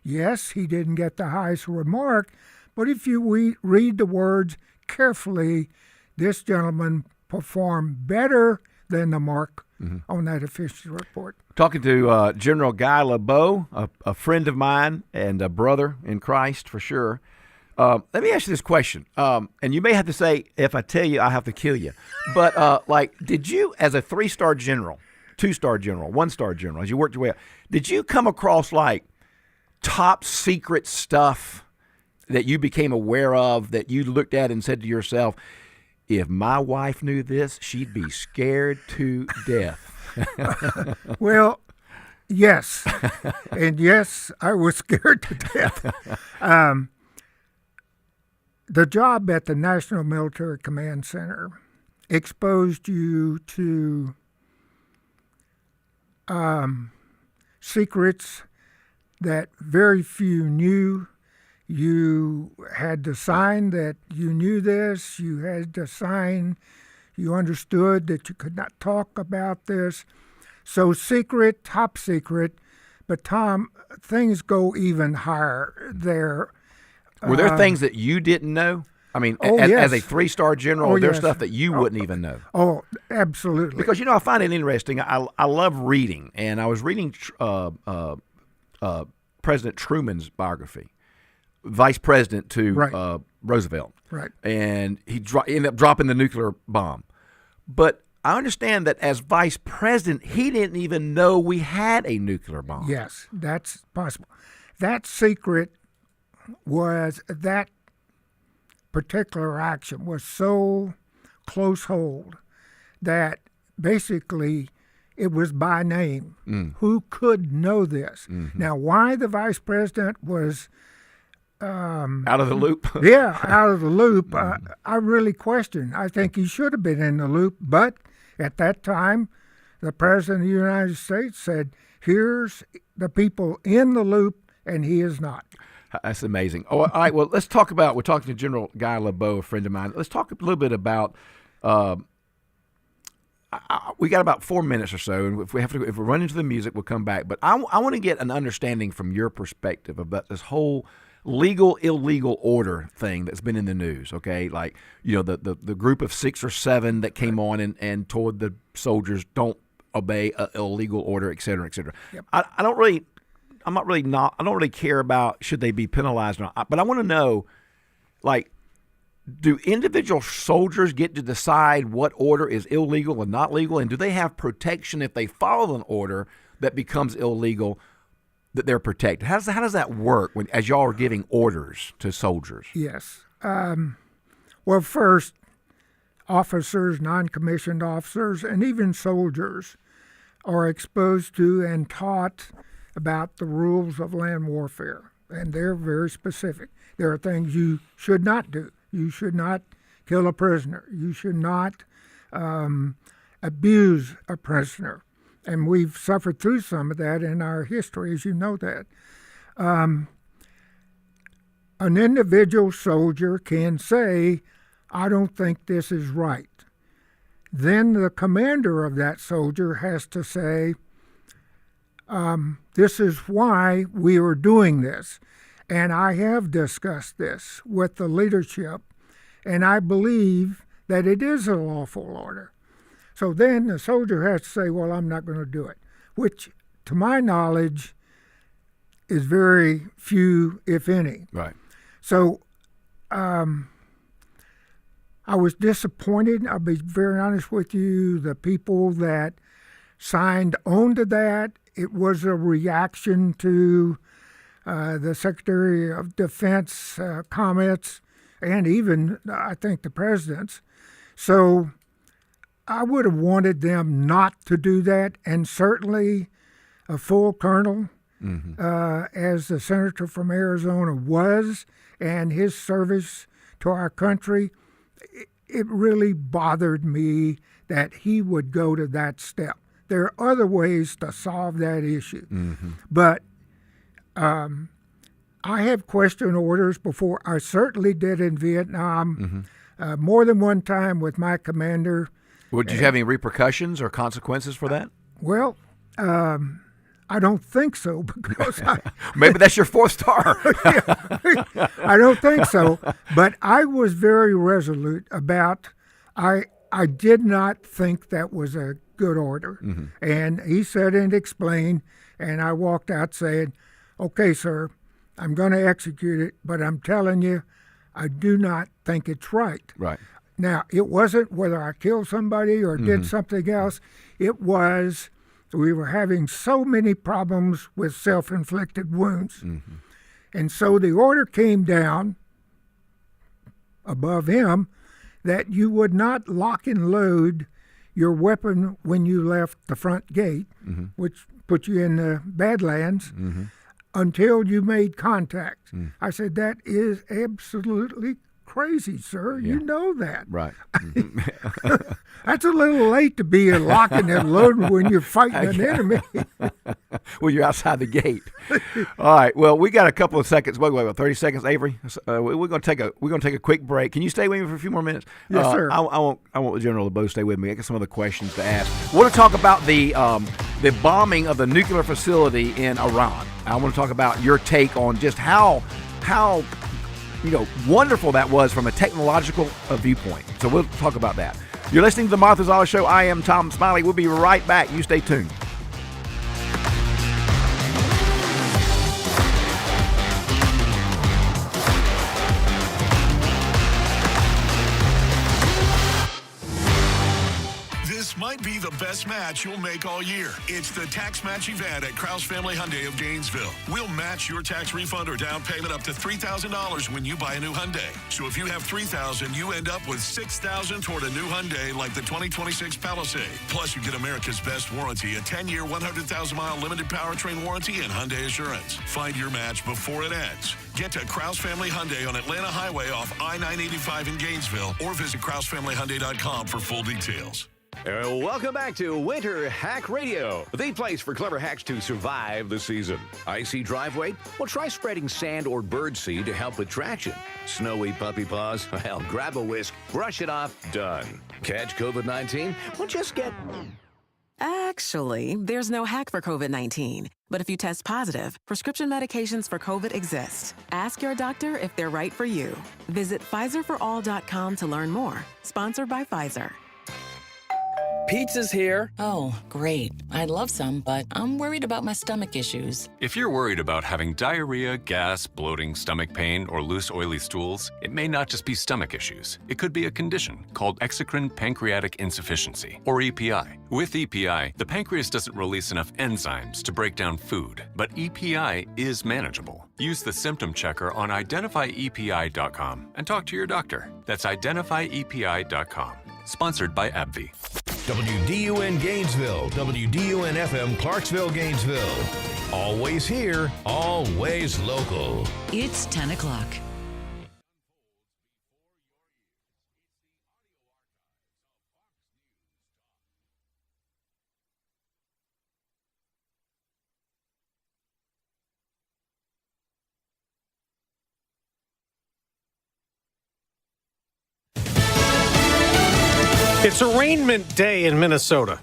Yes, he didn't get the highest remark, but if you read the words carefully, this gentleman performed better than the mark on that efficiency report. Talking to General Guy LaBoa, a friend of mine and a brother in Christ for sure. Let me ask you this question, and you may have to say, if I tell you, I have to kill you. But, did you, as a 3-star general, 2-star general, 1-star general, as you worked your way up, did you come across, top secret stuff that you became aware of that you looked at and said to yourself, if my wife knew this, she'd be scared to death? Well, yes. And yes, I was scared to death. The job at the National Military Command Center exposed you to secrets that very few knew. You had to sign that you knew this. You had to sign you understood that you could not talk about this. So secret, top secret. But Tom, things go even higher there. Were there things that you didn't know? I mean, as a 3-star general, there's stuff that you wouldn't even know. Oh, absolutely. Because, I find it interesting. I love reading, and I was reading President Truman's biography, vice president to Roosevelt. Right. And he ended up dropping the nuclear bomb. But I understand that as vice president, he didn't even know we had a nuclear bomb. Yes, that's possible. That secret was that particular action was so close hold that basically it was by name. Who could know this? Now, why the vice president was out of the loop? Out of the loop. I really question. I think he should have been in the loop, but at that time, the president of the United States said, here's the people in the loop, and he is not. That's amazing. Oh, all right. Well, let's talk about. We're talking to General Guy LaBoa, a friend of mine. Let's talk a little bit about. We got about 4 minutes or so, and if we run into the music, we'll come back. But I want to get an understanding from your perspective about this whole legal illegal order thing that's been in the news. Okay, the group of 6 or 7 that came on and told the soldiers don't obey an illegal order, et cetera, et cetera. Yep. I don't really care about should they be penalized or not, but I want to know, do individual soldiers get to decide what order is illegal and not legal, and do they have protection if they follow an order that becomes illegal, that they're protected? How does that work as y'all are giving orders to soldiers? Yes. Well, first, officers, non-commissioned officers, and even soldiers are exposed to and taught about the rules of land warfare, and they're very specific. There are things you should not do. You should not kill a prisoner. You should not abuse a prisoner. And we've suffered through some of that in our history, as you know that. An individual soldier can say, I don't think this is right. Then the commander of that soldier has to say, this is why we are doing this. And I have discussed this with the leadership, and I believe that it is a lawful order. So then the soldier has to say, well, I'm not going to do it, which, to my knowledge, is very few, if any. Right. So I was disappointed. I'll be very honest with you. The people that signed on to that. It was a reaction to the Secretary of Defense comments, and even, I think, the President's. So I would have wanted them not to do that, and certainly a full colonel, as the senator from Arizona was, and his service to our country, it really bothered me that he would go to that step. There are other ways to solve that issue. But I have question orders before. I certainly did in Vietnam more than one time with my commander. Would you have any repercussions or consequences for that? Well, I don't think so, because maybe that's your 4th star. I don't think so, but I was very resolute about. I did not think that was a good order, and he said and explained, and I walked out saying, "Okay, sir, I'm going to execute it, but I'm telling you, I do not think it's right." Right. Now, it wasn't whether I killed somebody or did something else. It was we were having so many problems with self-inflicted wounds. And so the order came down above him that you would not lock and load your weapon when you left the front gate, which put you in the Badlands, until you made contact. I said, that is absolutely crazy, sir. You know that. Right. That's a little late to be locking and loading when you're fighting an enemy. Well, you're outside the gate. All right. Well, we got a couple of seconds. Wait, 30 seconds, Avery. We're going to take a quick break. Can you stay with me for a few more minutes? Yes, sir. I want General LaBoa to stay with me. I got some other questions to ask. I want to talk about the bombing of the nuclear facility in Iran. I want to talk about your take on just how wonderful that was from a technological viewpoint. So we'll talk about that. You're listening to the Martha Zoller Show. I am Tom Smiley. We'll be right back. You stay tuned. This might be the best match you'll make all year. It's the tax match event at Krause Family Hyundai of Gainesville. We'll match your tax refund or down payment up to $3,000 when you buy a new Hyundai. So if you have $3,000, you end up with $6,000 toward a new Hyundai like the 2026 Palisade. Plus, you get America's best warranty, a 10-year, 100,000-mile limited powertrain warranty and Hyundai Assurance. Find your match before it ends. Get to Krause Family Hyundai on Atlanta Highway off I-985 in Gainesville or visit KrauseFamilyHyundai.com for full details. Welcome back to Winter Hack Radio, the place for clever hacks to survive the season. Icy driveway? Well, try spreading sand or birdseed to help with traction. Snowy puppy paws? Well, grab a whisk, brush it off, done. Catch COVID-19? Well, just get... Actually, there's no hack for COVID-19. But if you test positive, prescription medications for COVID exist. Ask your doctor if they're right for you. Visit PfizerForAll.com to learn more. Sponsored by Pfizer. Pizza's here. Oh, great. I'd love some, but I'm worried about my stomach issues. If you're worried about having diarrhea, gas, bloating, stomach pain, or loose, oily stools, it may not just be stomach issues. It could be a condition called exocrine pancreatic insufficiency, or EPI. With EPI, the pancreas doesn't release enough enzymes to break down food, but EPI is manageable. Use the symptom checker on identifyepi.com and talk to your doctor. That's identifyepi.com. Sponsored by AbbVie. WDUN Gainesville, WDUN FM Clarksville, Gainesville. Always here, always local. It's 10 o'clock. It's arraignment day in Minnesota.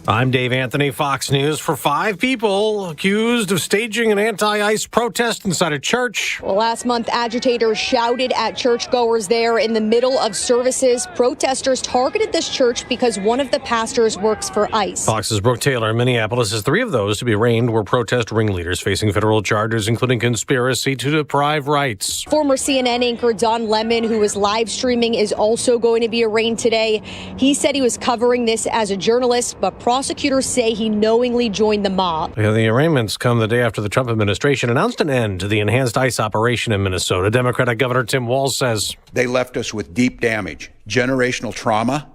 I'm Dave Anthony, Fox News. For 5 people accused of staging an anti-ICE protest inside a church. Well, last month, agitators shouted at churchgoers there in the middle of services. Protesters targeted this church because one of the pastors works for ICE. Fox's Brooke Taylor in Minneapolis says 3 of those to be arraigned were protest ringleaders facing federal charges, including conspiracy to deprive rights. Former CNN anchor Don Lemon, who was live streaming, is also going to be arraigned today. He said he was covering this as a journalist, but prosecutors say he knowingly joined the mob. Yeah, the arraignments come the day after the Trump administration announced an end to the enhanced ICE operation in Minnesota. Democratic Governor Tim Walz says, "They left us with deep damage, generational trauma.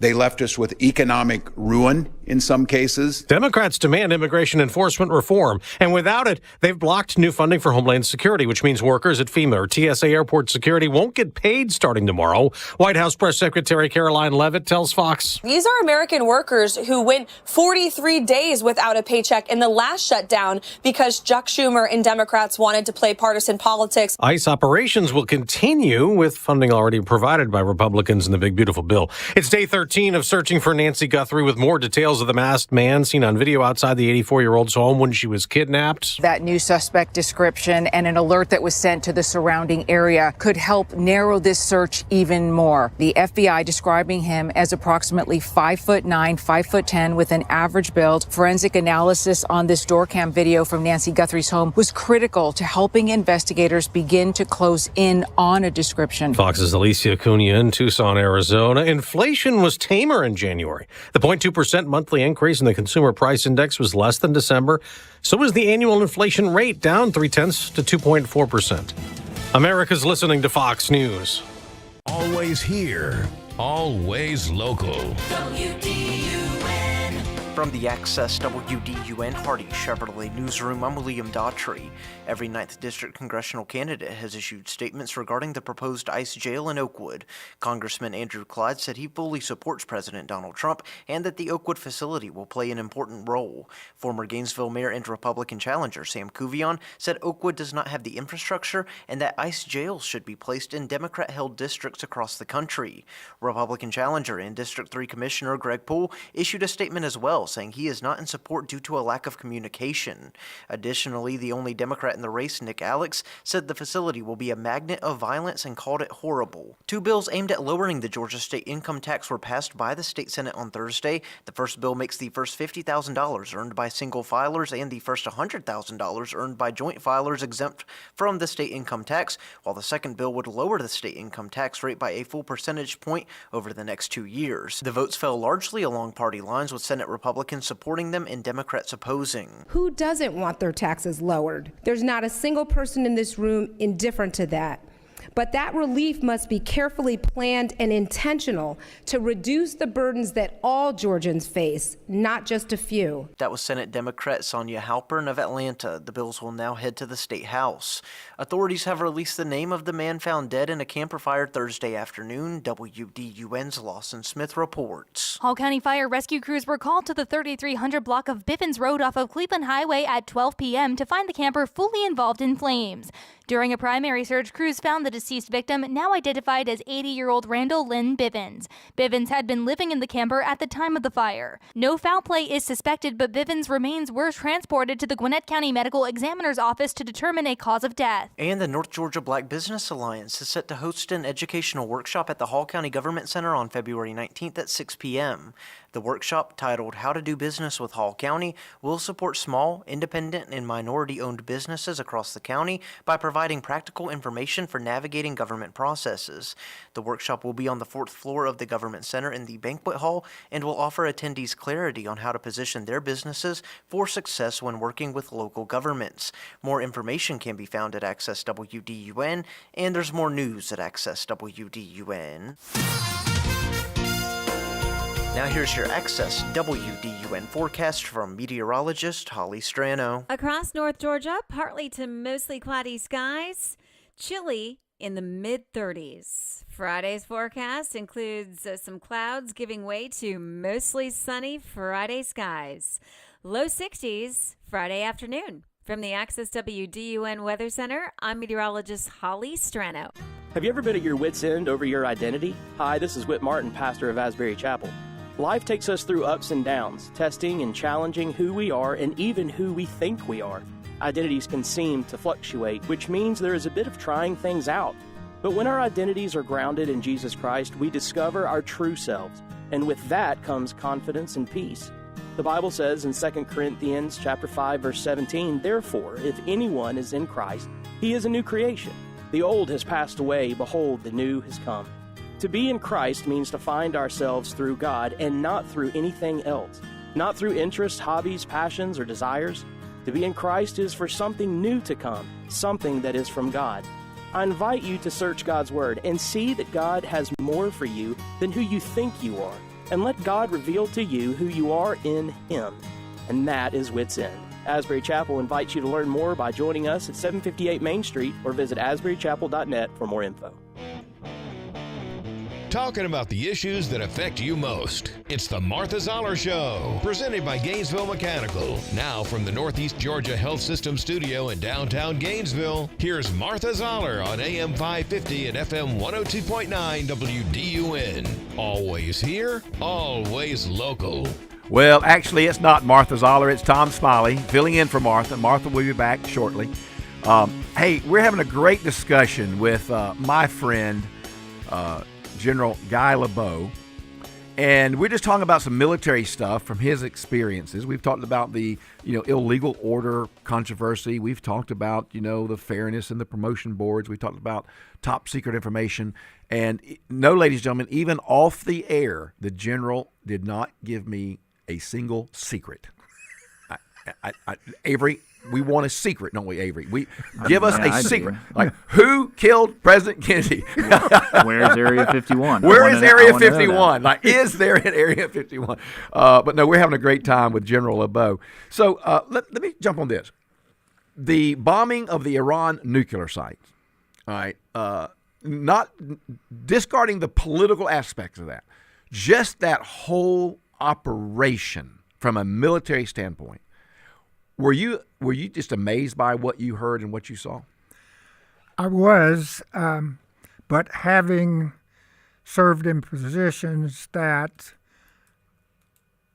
They left us with economic ruin in some cases." Democrats demand immigration enforcement reform, and without it, they've blocked new funding for Homeland Security, which means workers at FEMA or TSA Airport Security won't get paid starting tomorrow. White House Press Secretary Caroline Leavitt tells Fox, "These are American workers who went 43 days without a paycheck in the last shutdown because Chuck Schumer and Democrats wanted to play partisan politics." ICE operations will continue with funding already provided by Republicans in the big, beautiful bill. It's day 13 of searching for Nancy Guthrie with more details of the masked man seen on video outside the 84-year-old's home when she was kidnapped. That new suspect description and an alert that was sent to the surrounding area could help narrow this search even more. The FBI describing him as approximately 5'9", 5'10", with an average build. Forensic analysis on this door cam video from Nancy Guthrie's home was critical to helping investigators begin to close in on a description. Fox's Alicia Cunha in Tucson, Arizona. Inflation was tamer in January. The 0.2% monthly increase in the consumer price index was less than December. So was the annual inflation rate, down 0.3 to 2.4%. America's listening to Fox News. Always here, always local. From the Access WDUN Hardy Chevrolet Newsroom, I'm William Daughtry. Every 9th District congressional candidate has issued statements regarding the proposed ICE jail in Oakwood. Congressman Andrew Clyde said he fully supports President Donald Trump and that the Oakwood facility will play an important role. Former Gainesville Mayor and Republican challenger Sam Kuvion said Oakwood does not have the infrastructure and that ICE jails should be placed in Democrat-held districts across the country. Republican challenger and District 3 Commissioner Greg Poole issued a statement as well, saying he is not in support due to a lack of communication. Additionally, the only Democrat in the race, Nick Alex, said the facility will be a magnet of violence and called it horrible. Two bills aimed at lowering the Georgia state income tax were passed by the state Senate on Thursday. The first bill makes the first $50,000 earned by single filers and the first $100,000 earned by joint filers exempt from the state income tax, while the second bill would lower the state income tax rate by a full percentage point over the next 2 years. The votes fell largely along party lines, with Senate Republicans supporting them and Democrats opposing. Who doesn't want their taxes lowered? There's not a single person in this room indifferent to that. But that relief must be carefully planned and intentional to reduce the burdens that all Georgians face, not just a few. That was Senate Democrat Sonia Halpern of Atlanta. The bills will now head to the state house. Authorities have released the name of the man found dead in a camper fire Thursday afternoon. WDUN's Lawson Smith reports. Hall County fire rescue crews were called to the 3300 block of Bivens Road off of Cleveland Highway at 12 p.m. to find the camper fully involved in flames. During a primary search, crews found the deceased victim, now identified as 80-year-old Randall Lynn Bivens. Bivens had been living in the camper at the time of the fire. No foul play is suspected, but Bivens' remains were transported to the Gwinnett County Medical Examiner's Office to determine a cause of death. And the North Georgia Black Business Alliance is set to host an educational workshop at the Hall County Government Center on February 19th at 6 p.m. The workshop, titled How to Do Business with Hall County, will support small, independent, and minority-owned businesses across the county by providing practical information for navigating government processes. The workshop will be on the 4th floor of the Government Center in the banquet hall and will offer attendees clarity on how to position their businesses for success when working with local governments. More information can be found at Access WDUN, and there's more news at Access WDUN. Now here's your Access WDUN forecast from meteorologist Holly Strano. Across North Georgia, partly to mostly cloudy skies, chilly in the mid-30s. Friday's forecast includes some clouds giving way to mostly sunny Friday skies. Low 60s Friday afternoon. From the Access WDUN Weather Center, I'm meteorologist Holly Strano. Have you ever been at your wit's end over your identity? Hi, this is Whit Martin, pastor of Asbury Chapel. Life takes us through ups and downs, testing and challenging who we are and even who we think we are. Identities can seem to fluctuate, which means there is a bit of trying things out. But when our identities are grounded in Jesus Christ, we discover our true selves, and with that comes confidence and peace. The Bible says in 2 Corinthians chapter 5, verse 17, "Therefore, if anyone is in Christ, he is a new creation. The old has passed away, behold, the new has come." To be in Christ means to find ourselves through God and not through anything else. not through interests, hobbies, passions, or desires. To be in Christ is for something new to come, something that is from God. I invite you to search God's Word and see that God has more for you than who you think you are, and let God reveal to you who you are in Him. And that is Wits End. Asbury Chapel invites you to learn more by joining us at 758 Main Street or visit asburychapel.net for more info. Talking about the issues that affect you most. It's the Martha Zoller Show, presented by Gainesville Mechanical. Now from the Northeast Georgia Health System studio in downtown Gainesville, here's Martha Zoller on AM 550 and FM 102.9 WDUN. Always here, always local. Well, actually, it's not Martha Zoller. It's Tom Smiley filling in for Martha. Martha will be back shortly. Hey, we're having a great discussion with my friend, General Guy LaBoa, and we're just talking about some military stuff from his experiences. We've talked about the illegal order controversy. We've talked about the fairness in the promotion boards. We talked about top secret information. And no, ladies and gentlemen, even off the air, the general did not give me a single secret. Avery, we want a secret, don't we, Avery? Give us a secret. Like, who killed President Kennedy? Where's Area 51? Where is Area 51? Like, is there an Area 51? But no, we're having a great time with General LaBoa. So let me jump on this. The bombing of the Iran nuclear sites, all right, not discarding the political aspects of that, just that whole operation from a military standpoint. Were you just amazed by what you heard and what you saw? I was, but having served in positions that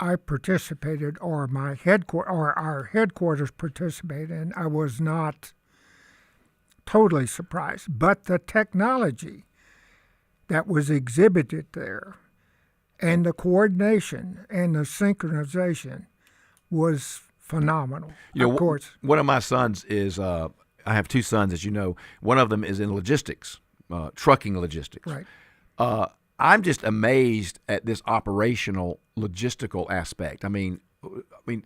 I participated or our headquarters participated in, I was not totally surprised. But the technology that was exhibited there and the coordination and the synchronization was phenomenal. Of course. One of my sons is, I have two sons, as you know. One of them is in logistics, trucking logistics. Right. I'm just amazed at this operational logistical aspect. I mean,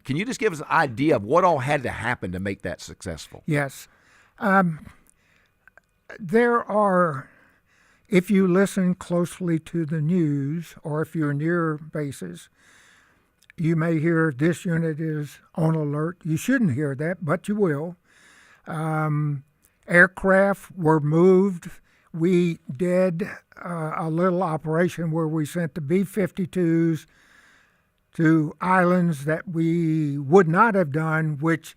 can you just give us an idea of what all had to happen to make that successful? Yes. There are, if you listen closely to the news or if you're near bases, you may hear this unit is on alert. You shouldn't hear that, but you will. Aircraft were moved. We did a little operation where we sent the B-52s to islands that we would not have done, which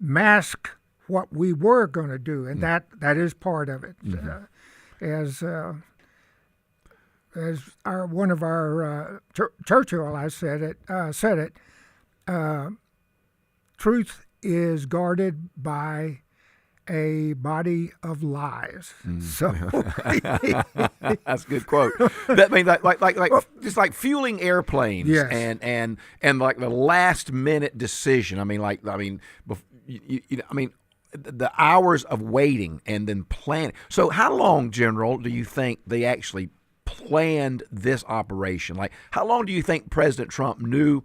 mask what we were going to do, and that is part of it. Mm-hmm. As one of our Churchill, I said it. Truth is guarded by a body of lies. So that's a good quote. That means like just like fueling airplanes. Yes. and like the last minute decision. The hours of waiting and then planning. So how long, General, do you think they actually planned this operation? Like, how long do you think President Trump knew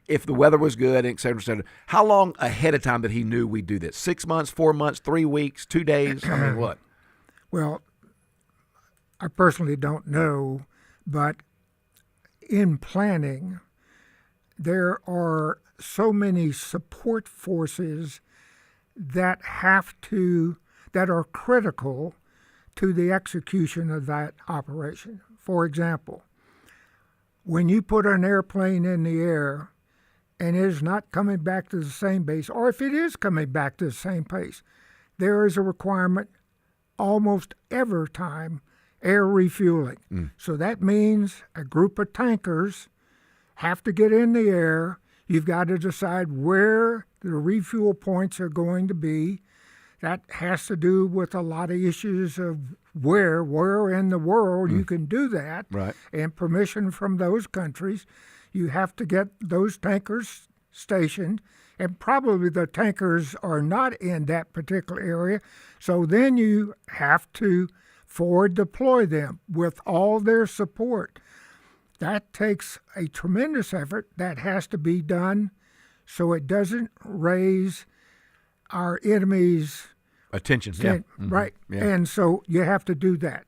if the weather was good, et cetera, et cetera? How long ahead of time that he knew we'd do this? 6 months, 4 months, 3 weeks, 2 days? I mean, what? Well, I personally don't know, but in planning, there are so many support forces that are critical to the execution of that operation. For example, when you put an airplane in the air and it is not coming back to the same base, or if it is coming back to the same place, there is a requirement almost every time air refueling. So that means a group of tankers have to get in the air. You've got to decide where the refuel points are going to be. That has to do with a lot of issues of where in the world you can do that, right, and permission from those countries. You have to get those tankers stationed, and probably the tankers are not in that particular area. So then you have to forward deploy them with all their support. That takes a tremendous effort that has to be done so it doesn't raise our enemies' attention. Yeah. Right. Yeah. And so you have to do that.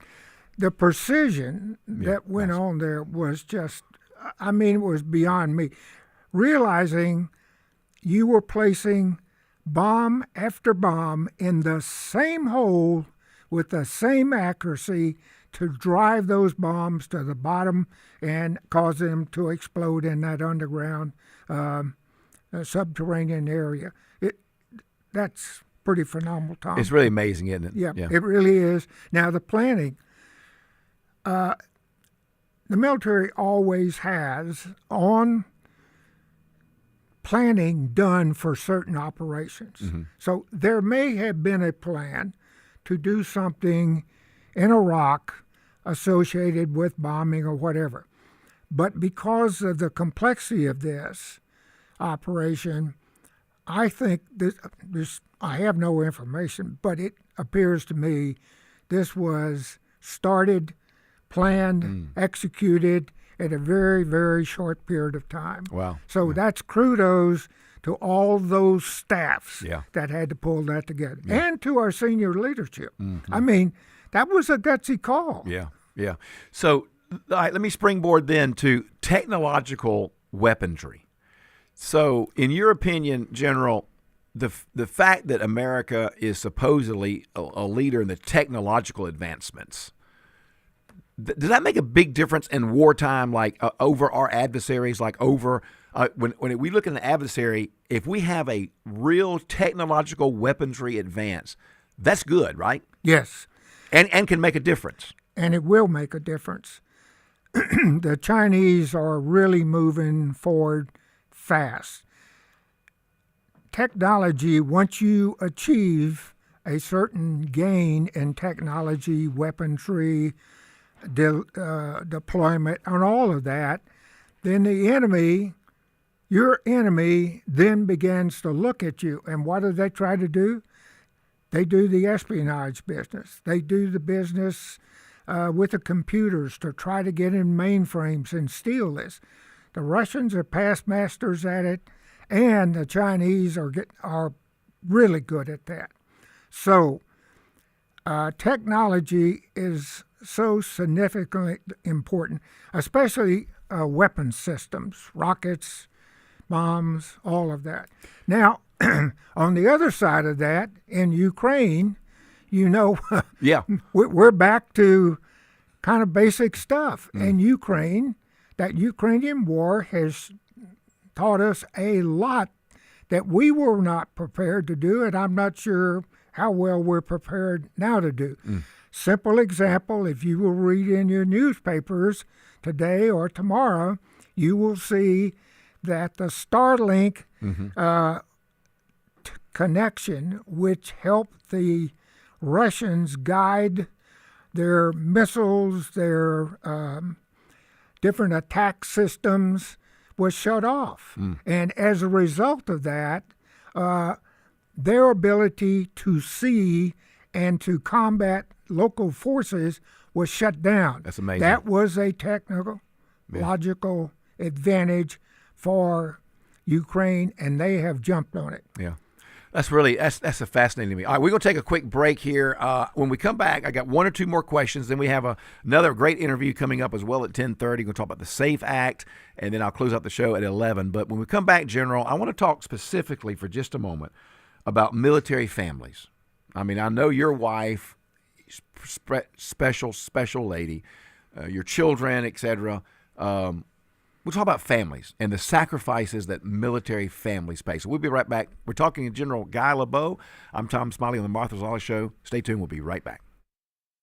The precision that went on there was just, I mean, it was beyond me. Realizing you were placing bomb after bomb in the same hole with the same accuracy to drive those bombs to the bottom and cause them to explode in that underground subterranean area. That's pretty phenomenal, Tom. It's really amazing, isn't it? Yeah, it really is. Now, the planning, the military always has on planning done for certain operations. Mm-hmm. So there may have been a plan to do something in Iraq associated with bombing or whatever. But because of the complexity of this operation, I think I have no information, but it appears to me this was started, planned, executed at a very, very short period of time. Wow. So that's kudos to all those staffs Yeah. that had to pull that together, Yeah. and to our senior leadership. Mm-hmm. I mean, that was a gutsy call. Yeah, yeah. So all right, let me springboard then to technological weaponry. So, in your opinion, General, the fact that America is supposedly a leader in the technological advancements, does that make a big difference in wartime, like over our adversaries, like over when we look at an adversary, if we have a real technological weaponry advance, that's good, right? Yes. And can make a difference. And it will make a difference. The Chinese are really moving forward fast. Technology, once you achieve a certain gain in technology, weaponry, deployment, and all of that, then the enemy, your enemy, then begins to look at you. And what do they try to do? They do the espionage business. They do the business with the computers to try to get in mainframes and steal this. The Russians are past masters at it, and the Chinese are really good at that. So technology is so significantly important, especially weapon systems, rockets, bombs, all of that. Now, on the other side of that, in Ukraine, yeah, we're back to kind of basic stuff. In Ukraine, that Ukrainian war has taught us a lot that we were not prepared to do, and I'm not sure how well we're prepared now to do. Simple example, if you will read in your newspapers today or tomorrow, you will see that the Starlink connection, which helped the Russians guide their missiles, their different attack systems, was shut off. And as a result of that, their ability to see and to combat local forces was shut down. That's amazing. That was a technological advantage for Ukraine, and they have jumped on it. Yeah. That's a fascinating to me. All right, we're going to take a quick break here. When we come back, I got one or two more questions. Then we have another great interview coming up as well at 10:30. We're going to talk about the SAFE Act, and then I'll close out the show at 11. But when we come back, General, I want to talk specifically for just a moment about military families. I mean, I know your wife, special lady, your children, etc. We'll talk about families and the sacrifices that military families pay. So we'll be right back. We're talking to General Guy LaBoa. I'm Tom Smiley on the Martha Zoller Show. Stay tuned. We'll be right back.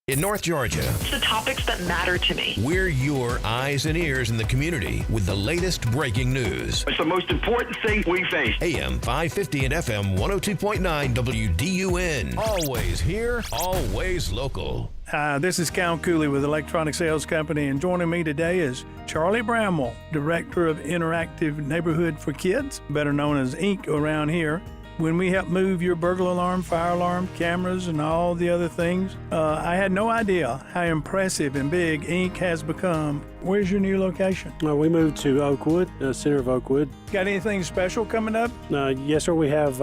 In North Georgia, it's the topics that matter to me. We're your eyes and ears in the community with the latest breaking news. It's the most important thing we face. AM 550 and FM 102.9 WDUN. Always here, always local. Hi, this is Cal Cooley with Electronic Sales Company, and joining me today is Charlie Bramwell, Director of Interactive Neighborhood for Kids, better known as INC around here. when we help move your burglar alarm, fire alarm, cameras, and all the other things. I had no idea how impressive and big Inc. has become. Where's your new location? We moved to Oakwood, center of Oakwood. Got anything special coming up? Yes, sir. We have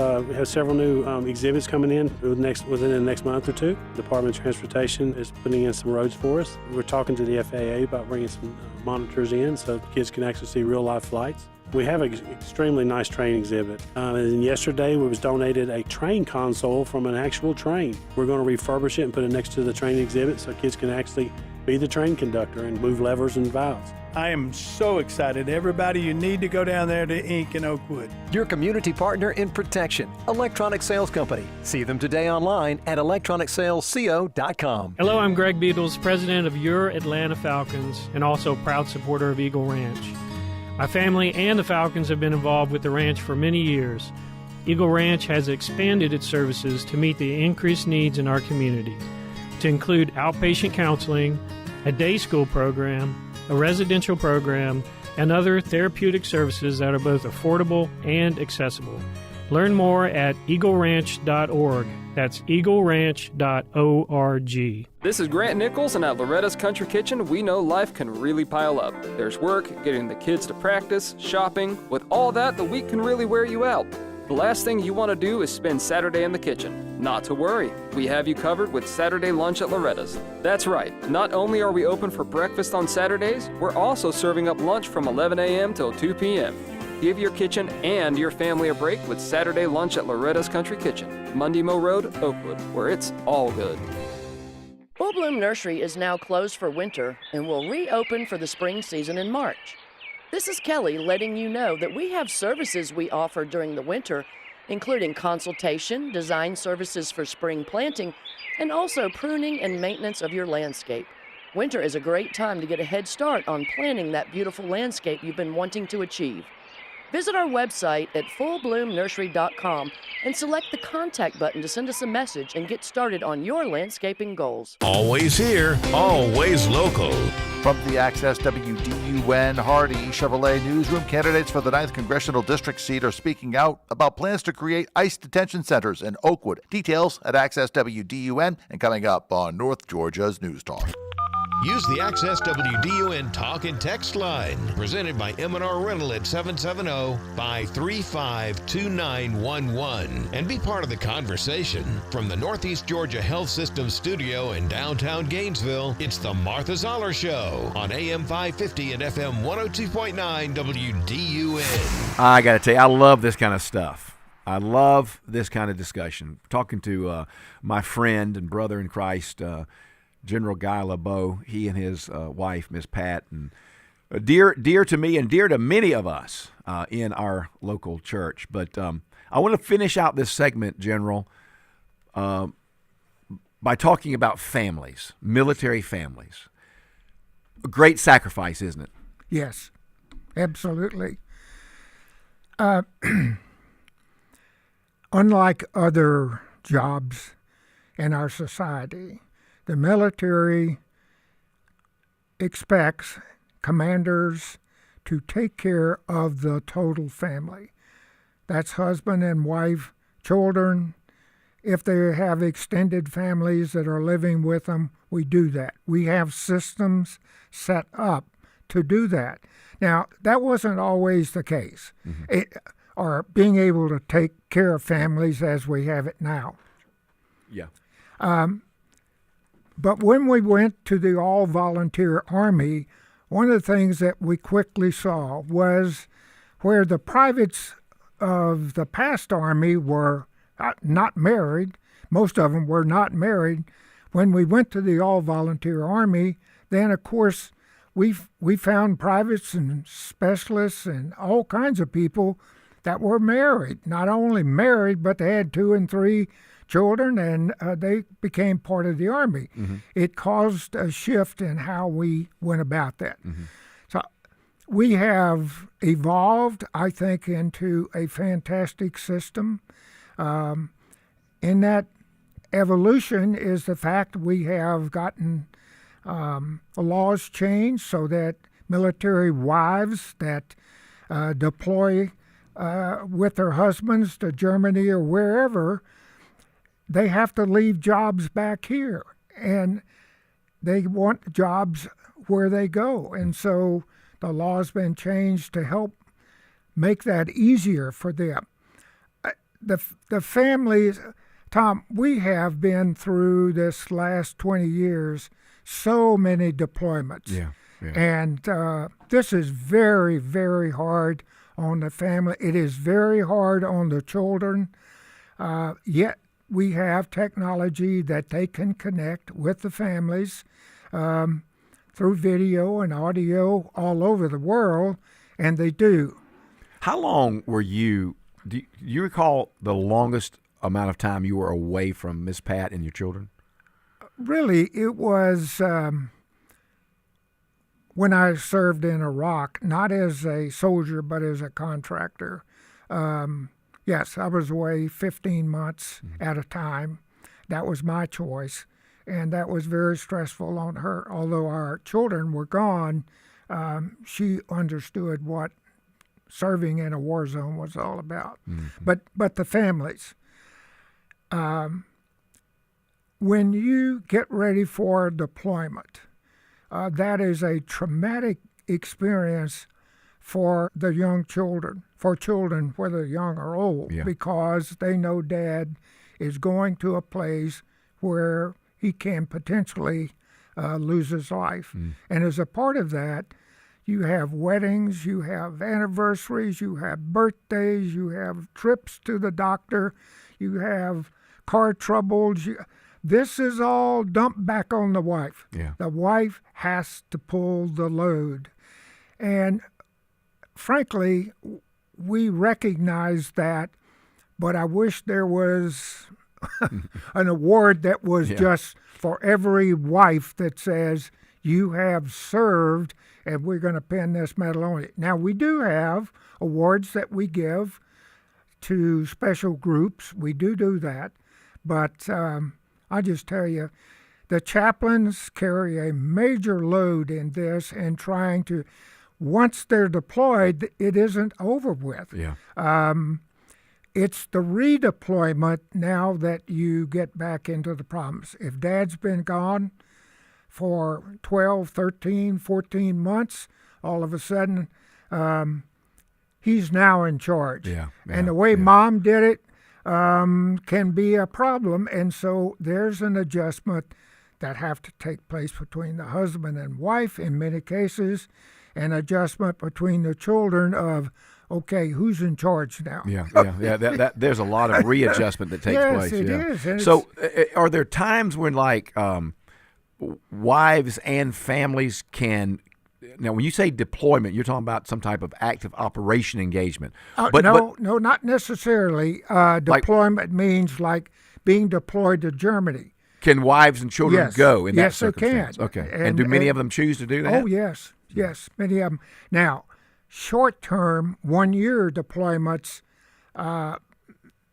several new exhibits coming in within the next month or two. The Department of Transportation is putting in some roads for us. We're talking to the FAA about bringing some monitors in so kids can actually see real-life flights. We have an extremely nice train exhibit. And yesterday, we was donated a train console from an actual train. We're going to refurbish it and put it next to the train exhibit so kids can actually be the train conductor and move levers and valves. I am so excited. Everybody, you need to go down there to Inc. in Oakwood. Your community partner in protection, Electronic Sales Company. See them today online at electronicsalesco.com. Hello, I'm Greg Beatles, president of your Atlanta Falcons and also proud supporter of Eagle Ranch. My family and the Falcons have been involved with the ranch for many years. Eagle Ranch has expanded its services to meet the increased needs in our community, to include outpatient counseling, a day school program, a residential program, and other therapeutic services that are both affordable and accessible. Learn more at eagleranch.org. That's eagleranch.org. This is Grant Nichols, and at Loretta's Country Kitchen, we know life can really pile up. There's work, getting the kids to practice, shopping. With all that, the week can really wear you out. The last thing you want to do is spend Saturday in the kitchen. Not to worry, we have you covered with Saturday lunch at Loretta's. That's right, not only are we open for breakfast on Saturdays, we're also serving up lunch from 11 a.m. till 2 p.m. Give your kitchen and your family a break with Saturday lunch at Loretta's Country Kitchen, Mundy Mow Road, Oakwood, where it's all good. Full Bloom Nursery is now closed for winter and will reopen for the spring season in March. This is Kelly letting you know that we have services we offer during the winter, including consultation, design services for spring planting, and also pruning and maintenance of your landscape. Winter is a great time to get a head start on planning that beautiful landscape you've been wanting to achieve. Visit our website at fullbloomnursery.com and select the contact button to send us a message and get started on your landscaping goals. Always here, always local. From the Access WDUN Hardy Chevrolet Newsroom, candidates for the 9th Congressional District seat are speaking out about plans to create ICE detention centers in Oakwood. Details at Access WDUN and coming up on North Georgia's News Talk. Use the Access WDUN Talk and Text line, presented by M&R Rental at 770-535-2911, and be part of the conversation. From the Northeast Georgia Health System studio in downtown Gainesville, it's the Martha Zoller Show on AM 550 and FM 102.9 WDUN. I got to tell you, I love this kind of stuff. I love this kind of discussion. Talking to my friend and brother in Christ, General Guy LaBoa, he and his wife, Miss Pat, and dear to me and dear to many of us in our local church. But I want to finish out this segment, General, by talking about families, military families. A great sacrifice, isn't it? Yes, absolutely. Unlike other jobs in our society, the military expects commanders to take care of the total family. That's husband and wife, children. If they have extended families that are living with them, we do that. We have systems set up to do that. Now, that wasn't always the case, or being able to take care of families as we have it now. Yeah. But when we went to the all-volunteer Army, one of the things that we quickly saw was where the privates of the past Army were not married, most of them were not married. When we went to the all-volunteer Army, then, of course, we found privates and specialists and all kinds of people that were married. Not only married, but they had 2 and 3 children, and they became part of the Army. It caused a shift in how we went about that. So we have evolved, I think, into a fantastic system. In that evolution is the fact we have gotten the laws changed so that military wives that deploy with their husbands to Germany or wherever, they have to leave jobs back here, and they want jobs where they go. And so the law's been changed to help make that easier for them. The families, Tom, we have been through this last 20 years so many deployments. Yeah. And this is very, very hard on the family. It is very hard on the children. Yet we have technology that they can connect with the families through video and audio all over the world, and they do. How long were you, do you recall the longest amount of time you were away from Miss Pat and your children? Really, it was when I served in Iraq, not as a soldier, but as a contractor. Yes, I was away 15 months at a time. That was my choice, and that was very stressful on her. Although our children were gone, she understood what serving in a war zone was all about. But the families, when you get ready for deployment, that is a traumatic experience for the young children, whether young or old, because they know Dad is going to a place where he can potentially lose his life. And as a part of that, you have weddings, you have anniversaries, you have birthdays, you have trips to the doctor, you have car troubles. This is all dumped back on the wife. The wife has to pull the load. And frankly, we recognize that, but I wish there was an award that was just for every wife that says, you have served, and we're going to pin this medal on it. Now, we do have awards that we give to special groups. We do that. But I just tell you, the chaplains carry a major load in this and trying to, once they're deployed, it isn't over with. It's the redeployment now that you get back into the problems. If Dad's been gone for 12, 13, 14 months, all of a sudden he's now in charge. And the way Mom did it can be a problem. And so there's an adjustment that have to take place between the husband and wife in many cases, an adjustment between the children of, okay, who's in charge now? There's a lot of readjustment that takes place. Yes, it is. So are there times when, like, wives and families can, now when you say deployment, you're talking about some type of active operation engagement. No, not necessarily. Deployment means like being deployed to Germany. Can wives and children go in that circumstance? Yes, they can. Okay. And do many of them choose to do that? Oh, yes, many of them. Now, short-term, 1-year deployments,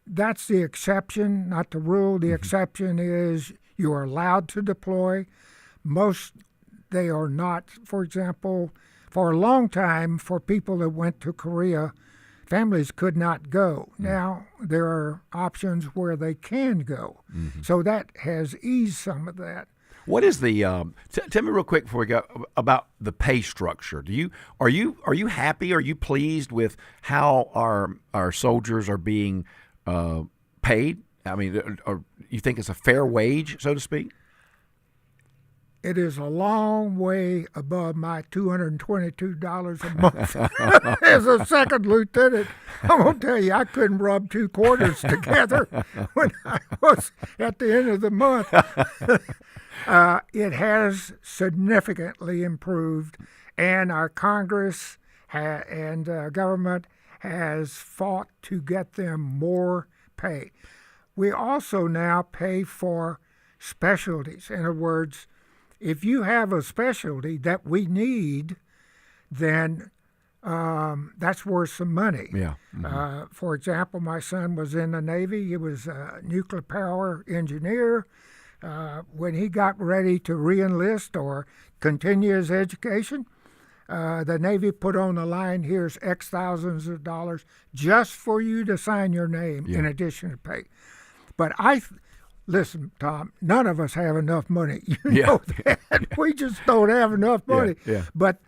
that's the exception, not the rule. The exception is you are allowed to deploy. Most, they are not. For example, for a long time, for people that went to Korea, families could not go. Now, there are options where they can go. So that has eased some of that. What is the tell me real quick before we go about the pay structure? Are you happy? Are you pleased with how our soldiers are being paid? I mean, or you think it's a fair wage, so to speak? It is a long way above my $222 a month. As a second lieutenant, I'm going to tell you, I couldn't rub 2 quarters together when I was at the end of the month. It has significantly improved, and our Congress and government has fought to get them more pay. We also now pay for specialties. In other words, if you have a specialty that we need, then that's worth some money. For example, my son was in the Navy. He was a nuclear power engineer. When he got ready to re-enlist or continue his education, The Navy put on the line, here's X thousands of dollars just for you to sign your name in addition to pay. But listen, Tom, none of us have enough money. You know that. We just don't have enough money. But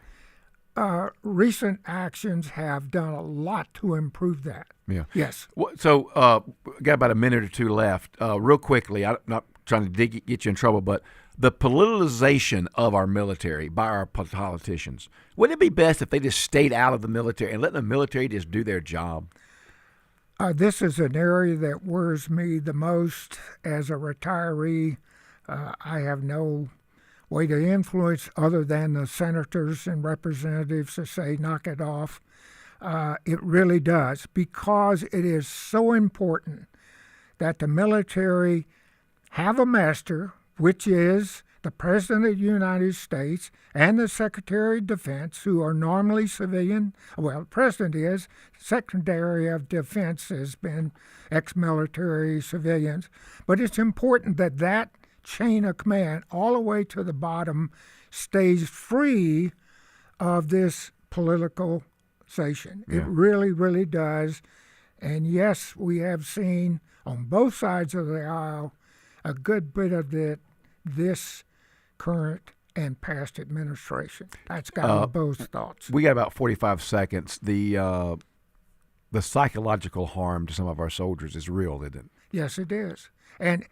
recent actions have done a lot to improve that. Yeah. Yes. So, got about a minute or two left. Real quickly, I'm not trying to get you in trouble, but the politicization of our military by our politicians, wouldn't it be best if they just stayed out of the military and let the military just do their job? This is an area that worries me the most as a retiree. I have no way to influence other than the senators and representatives to say, knock it off. It really does, because it is so important that the military have a master, which is the President of the United States and the Secretary of Defense, who are normally civilian. Well, the President is. Secretary of Defense has been ex-military civilians. But it's important that that chain of command all the way to the bottom stays free of this politicalization. It really, really does. And yes, we have seen on both sides of the aisle a good bit of this current and past administration. That's got both thoughts. We got about 45 seconds. The psychological harm to some of our soldiers is real, isn't it? Yes, it is. And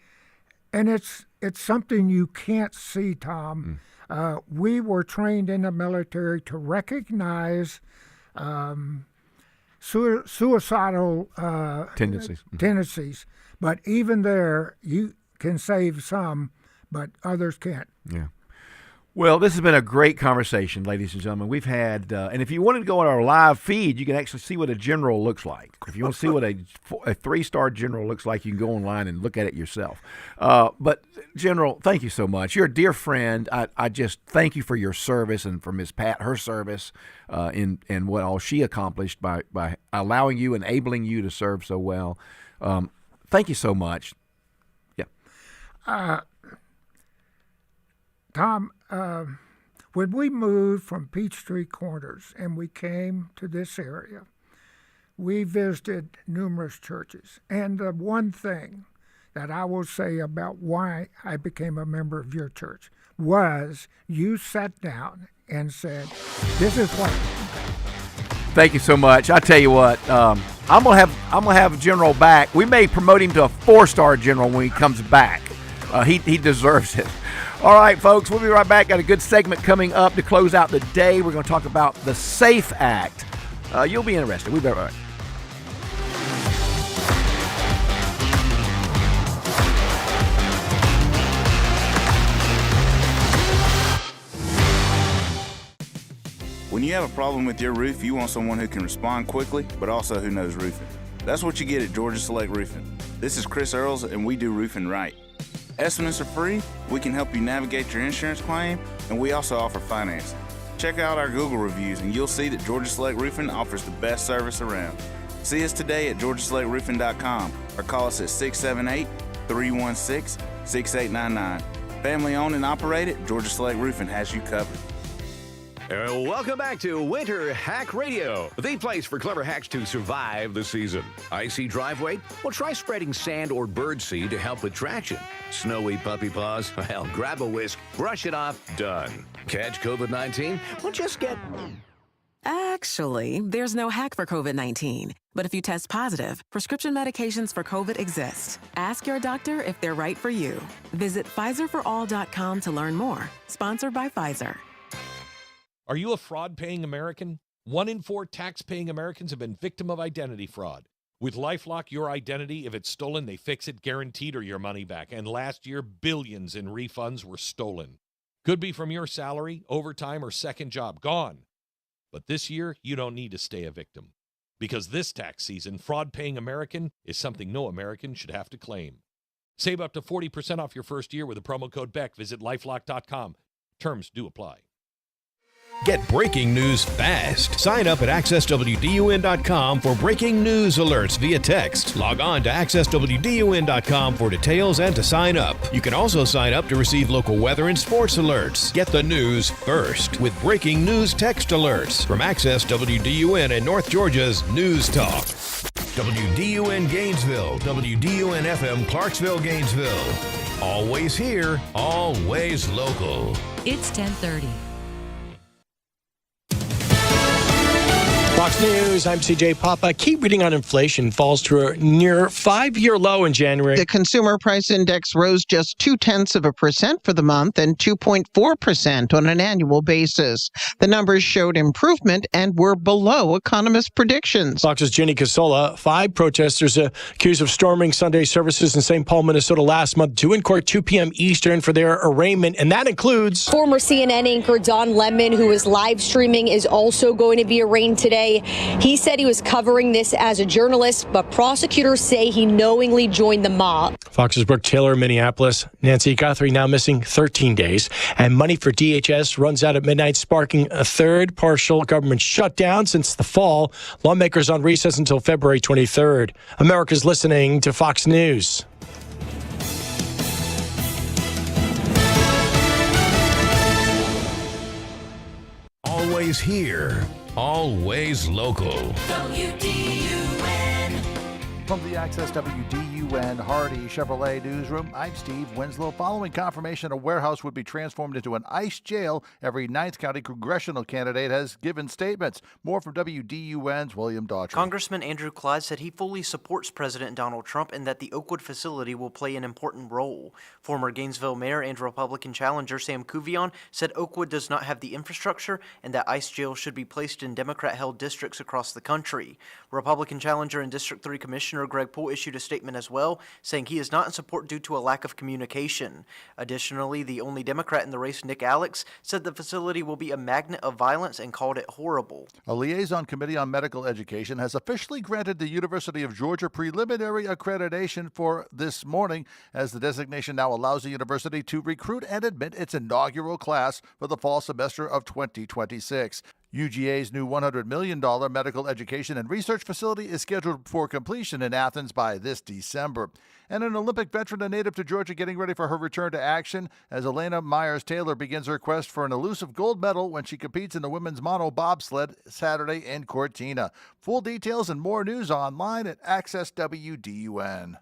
it's something you can't see, Tom. We were trained in the military to recognize suicidal tendencies. But even there, you can save some, but others can't. Yeah. Well, this has been a great conversation, ladies and gentlemen. We've had, and if you wanted to go on our live feed, you can actually see what a general looks like. If you want to see what a 3-star general looks like, you can go online and look at it yourself. But, General, thank you so much. You're a dear friend. I just thank you for your service and for Ms. Pat, her service in what all she accomplished by allowing you, enabling you to serve so well. Thank you so much. Tom, when we moved from Peachtree Corners and we came to this area, we visited numerous churches. And the one thing that I will say about why I became a member of your church was you sat down and said, this is what. Thank you so much. I tell you what, I'm gonna have General back. We may promote him to a 4-star general when he comes back. He deserves it. All right, folks, we'll be right back. Got a good segment coming up to close out the day. We're going to talk about the SAFE Act. You'll be interested. We'll be right back. When you have a problem with your roof, you want someone who can respond quickly, but also who knows roofing. That's what you get at Georgia Select Roofing. This is Chris Earls, and we do roofing right. Estimates are free, we can help you navigate your insurance claim, and we also offer financing. Check out our Google reviews and you'll see that Georgia Select Roofing offers the best service around. See us today at georgiaselectroofing.com or call us at 678-316-6899. Family owned and operated, Georgia Select Roofing has you covered. Welcome back to Winter Hack Radio, the place for clever hacks to survive the season. Icy driveway? Well, try spreading sand or birdseed to help with traction. Snowy puppy paws? Well, grab a whisk, brush it off, done. Catch COVID-19? Well, just get... Actually, there's no hack for COVID-19. But if you test positive, prescription medications for COVID exist. Ask your doctor if they're right for you. Visit PfizerForAll.com to learn more. Sponsored by Pfizer. Are you a fraud-paying American? 1 in 4 tax-paying Americans have been victim of identity fraud. With LifeLock, your identity, if it's stolen, they fix it, guaranteed, or your money back. And last year, billions in refunds were stolen. Could be from your salary, overtime, or second job. Gone. But this year, you don't need to stay a victim. Because this tax season, fraud-paying American is something no American should have to claim. Save up to 40% off your first year with the promo code BECK. Visit LifeLock.com. Terms do apply. Get breaking news fast. Sign up at accesswdun.com for breaking news alerts via text. Log on to accesswdun.com for details and to sign up. You can also sign up to receive local weather and sports alerts. Get the news first with breaking news text alerts from Access WDUN and North Georgia's News Talk. WDUN Gainesville, WDUN FM Clarksville, Gainesville. Always here, always local. It's 10:30. Fox News, I'm CJ Papa. Key reading on inflation falls to a near 5-year low in January. The consumer price index rose just 0.2% for the month and 2.4% on an annual basis. The numbers showed improvement and were below economists' predictions. Fox's Jenny Casola. 5 protesters accused of storming Sunday services in St. Paul, Minnesota last month due in court 2 p.m. Eastern for their arraignment, and that includes former CNN anchor Don Lemon, who was live streaming, is also going to be arraigned today. He said he was covering this as a journalist, but prosecutors say he knowingly joined the mob. Fox's Brooke Taylor, Minneapolis. Nancy Guthrie now missing 13 days. And money for DHS runs out at midnight, sparking a third partial government shutdown since the fall. Lawmakers on recess until February 23rd. America's listening to Fox News. Always here, always local. From the Access WDUN Hardy Chevrolet Newsroom, I'm Steve Winslow. Following confirmation a warehouse would be transformed into an ICE jail, every 9th County congressional candidate has given statements. More from WDUN's William Daughtry. Congressman Andrew Clyde said he fully supports President Donald Trump and that the Oakwood facility will play an important role. Former Gainesville mayor and Republican challenger Sam Kuvion said Oakwood does not have the infrastructure and that ICE jail should be placed in Democrat-held districts across the country. Republican challenger and District 3 Commissioner Greg Poole issued a statement as well, saying he is not in support due to a lack of communication. Additionally, the only Democrat in the race, Nick Alex, said the facility will be a magnet of violence and called it horrible. A liaison committee on medical education has officially granted the University of Georgia preliminary accreditation for this morning, as the designation now allows the university to recruit and admit its inaugural class for the fall semester of 2026. UGA's new $100 million medical education and research facility is scheduled for completion in Athens by this December. And an Olympic veteran, a native to Georgia, getting ready for her return to action as Elena Myers-Taylor begins her quest for an elusive gold medal when she competes in the women's mono bobsled Saturday in Cortina. Full details and more news online at Access WDUN.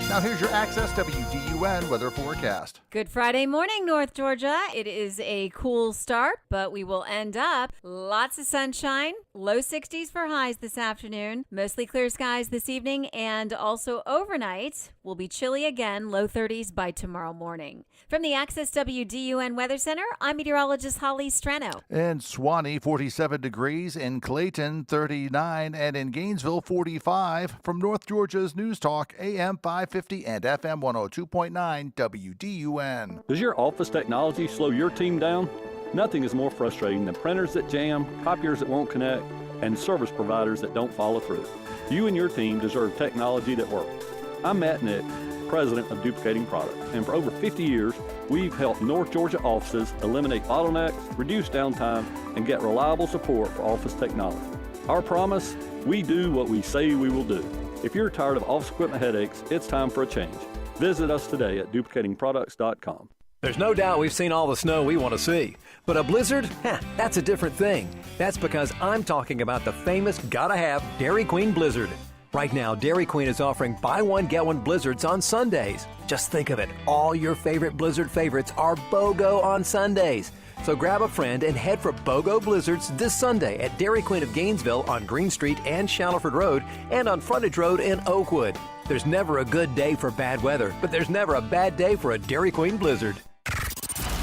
Now here's your Access WDUN weather forecast. Good Friday morning, North Georgia. It is a cool start, but we will end up lots of sunshine, low 60s for highs this afternoon, mostly clear skies this evening, and also overnight will be chilly again, low 30s by tomorrow morning. From the Access WDUN Weather Center, I'm meteorologist Holly Strano. In Suwanee, 47 degrees. In Clayton, 39. And in Gainesville, 45. From North Georgia's News Talk, AM 550 and FM 102.9 WDUN. Does your office technology slow your team down? Nothing is more frustrating than printers that jam, copiers that won't connect, and service providers that don't follow through. You and your team deserve technology that works. I'm Matt Nick, president of Duplicating Products, and for over 50 years, we've helped North Georgia offices eliminate bottlenecks, reduce downtime, and get reliable support for office technology. Our promise, we do what we say we will do. If you're tired of office equipment headaches, it's time for a change. Visit us today at duplicatingproducts.com. There's no doubt we've seen all the snow we want to see. But a blizzard? That's a different thing. That's because I'm talking about the famous gotta-have Dairy Queen Blizzard. Right now, Dairy Queen is offering buy one, get one blizzards on Sundays. Just think of it. All your favorite blizzard favorites are BOGO on Sundays. So grab a friend and head for BOGO Blizzards this Sunday at Dairy Queen of Gainesville on Green Street and Shallowford Road and on Frontage Road in Oakwood. There's never a good day for bad weather, but there's never a bad day for a Dairy Queen Blizzard.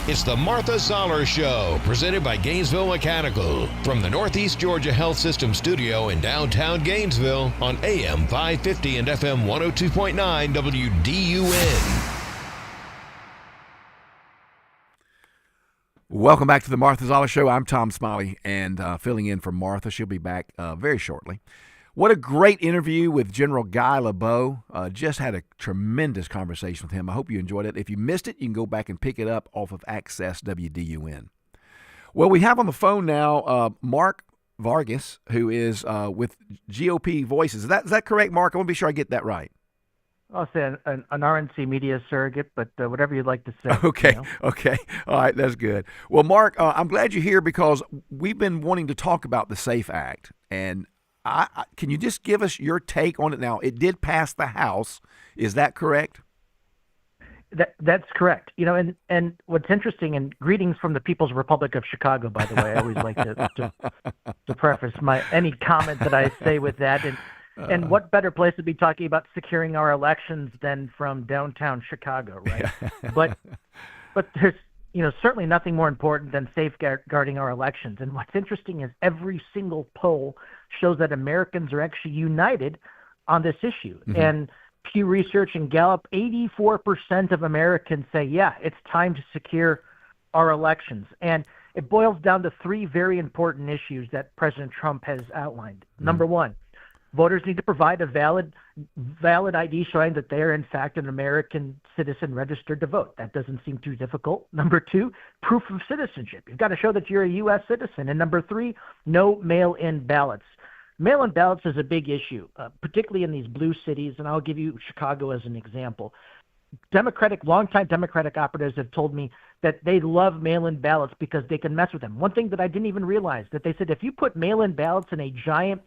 It's the Martha Zoller Show, presented by Gainesville Mechanical, from the Northeast Georgia Health System studio in downtown Gainesville on AM 550 and FM 102.9 WDUN. Welcome back to the Martha Zoller Show. I'm Tom Smiley, and filling in for Martha. She'll be back very shortly. What a great interview with General Guy LaBoa. Just had a tremendous conversation with him. I hope you enjoyed it. If you missed it, you can go back and pick it up off of Access WDUN. Well, we have on the phone now Mark Vargas, who is with GOP Voices. Is that correct, Mark? I want to be sure I get that right. I'll say an RNC media surrogate, but whatever you'd like to say. Okay, you know? okay. All right, that's good. Well, Mark, I'm glad you're here because we've been wanting to talk about the SAFE Act. And can you just give us your take on it now? It did pass the House. Is that correct? That's correct. You know, and what's interesting, and greetings from the People's Republic of Chicago, by the way. I always like to preface any comment that I say with that. And what better place to be talking about securing our elections than from downtown Chicago, right? but there's certainly nothing more important than safeguarding our elections. And what's interesting is every single poll shows that Americans are actually united on this issue. Mm-hmm. And Pew Research and Gallup, 84% of Americans say, yeah, it's time to secure our elections. And it boils down to three very important issues that President Trump has outlined. Mm-hmm. Number one, voters need to provide a valid ID showing that they are, in fact, an American citizen registered to vote. That doesn't seem too difficult. Number two, proof of citizenship. You've got to show that you're a U.S. citizen. And number three, no mail-in ballots. Mail-in ballots is a big issue, particularly in these blue cities, and I'll give you Chicago as an example. Longtime Democratic operatives have told me that they love mail-in ballots because they can mess with them. One thing that I didn't even realize, that they said if you put mail-in ballots in a giant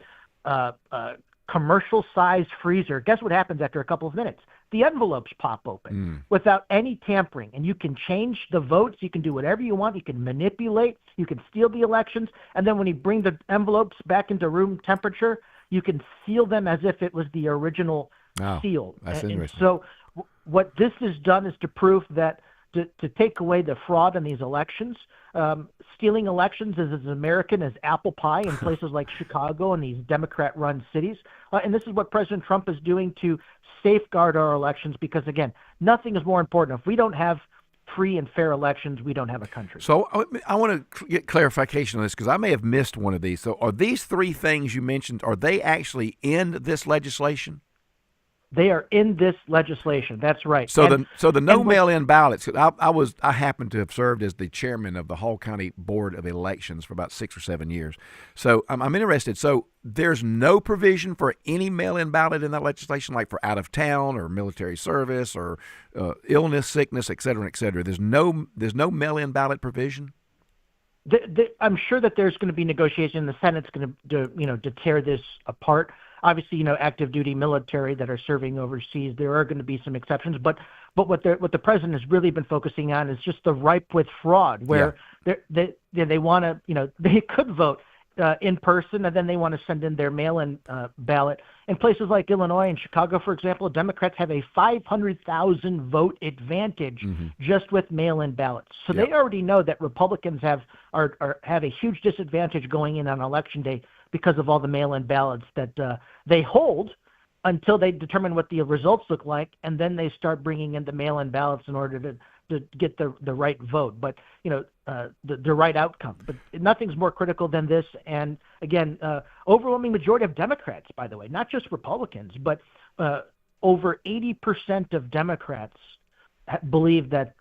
commercial-sized freezer, guess what happens after a couple of minutes? The envelopes pop open without any tampering, and you can change the votes. You can do whatever you want. You can manipulate. You can steal the elections, and then when you bring the envelopes back into room temperature, you can seal them as if it was the original seal. That's interesting. So what this has done is to prove that to take away the fraud in these elections. Stealing elections is as American as apple pie in places like Chicago and these Democrat-run cities. And this is what President Trump is doing to safeguard our elections because, again, nothing is more important. If we don't have free and fair elections, we don't have a country. So I want to get clarification on this because I may have missed one of these. So are these three things you mentioned, are they actually in this legislation? They are in this legislation. That's right. So the no mail-in ballots. I happen to have served as the chairman of the Hall County Board of Elections for about 6 or 7 years. So I'm interested. So there's no provision for any mail-in ballot in that legislation, like for out of town or military service or illness, sickness, et cetera, et cetera. There's no mail-in ballot provision. I'm sure that there's going to be negotiation. The Senate's going to tear this apart. Obviously, active duty military that are serving overseas, there are going to be some exceptions. But what the president has really been focusing on is just the ripe with fraud, where they want to, they could vote in person, and then they want to send in their mail-in ballot. In places like Illinois and Chicago, for example, Democrats have a 500,000 vote advantage just with mail-in ballots. So they already know that Republicans have a huge disadvantage going in on Election Day because of all the mail-in ballots that they hold until they determine what the results look like, and then they start bringing in the mail-in ballots in order to get the right vote, but the right outcome. But nothing's more critical than this. And again, overwhelming majority of Democrats, by the way, not just Republicans, but over 80% of Democrats believe that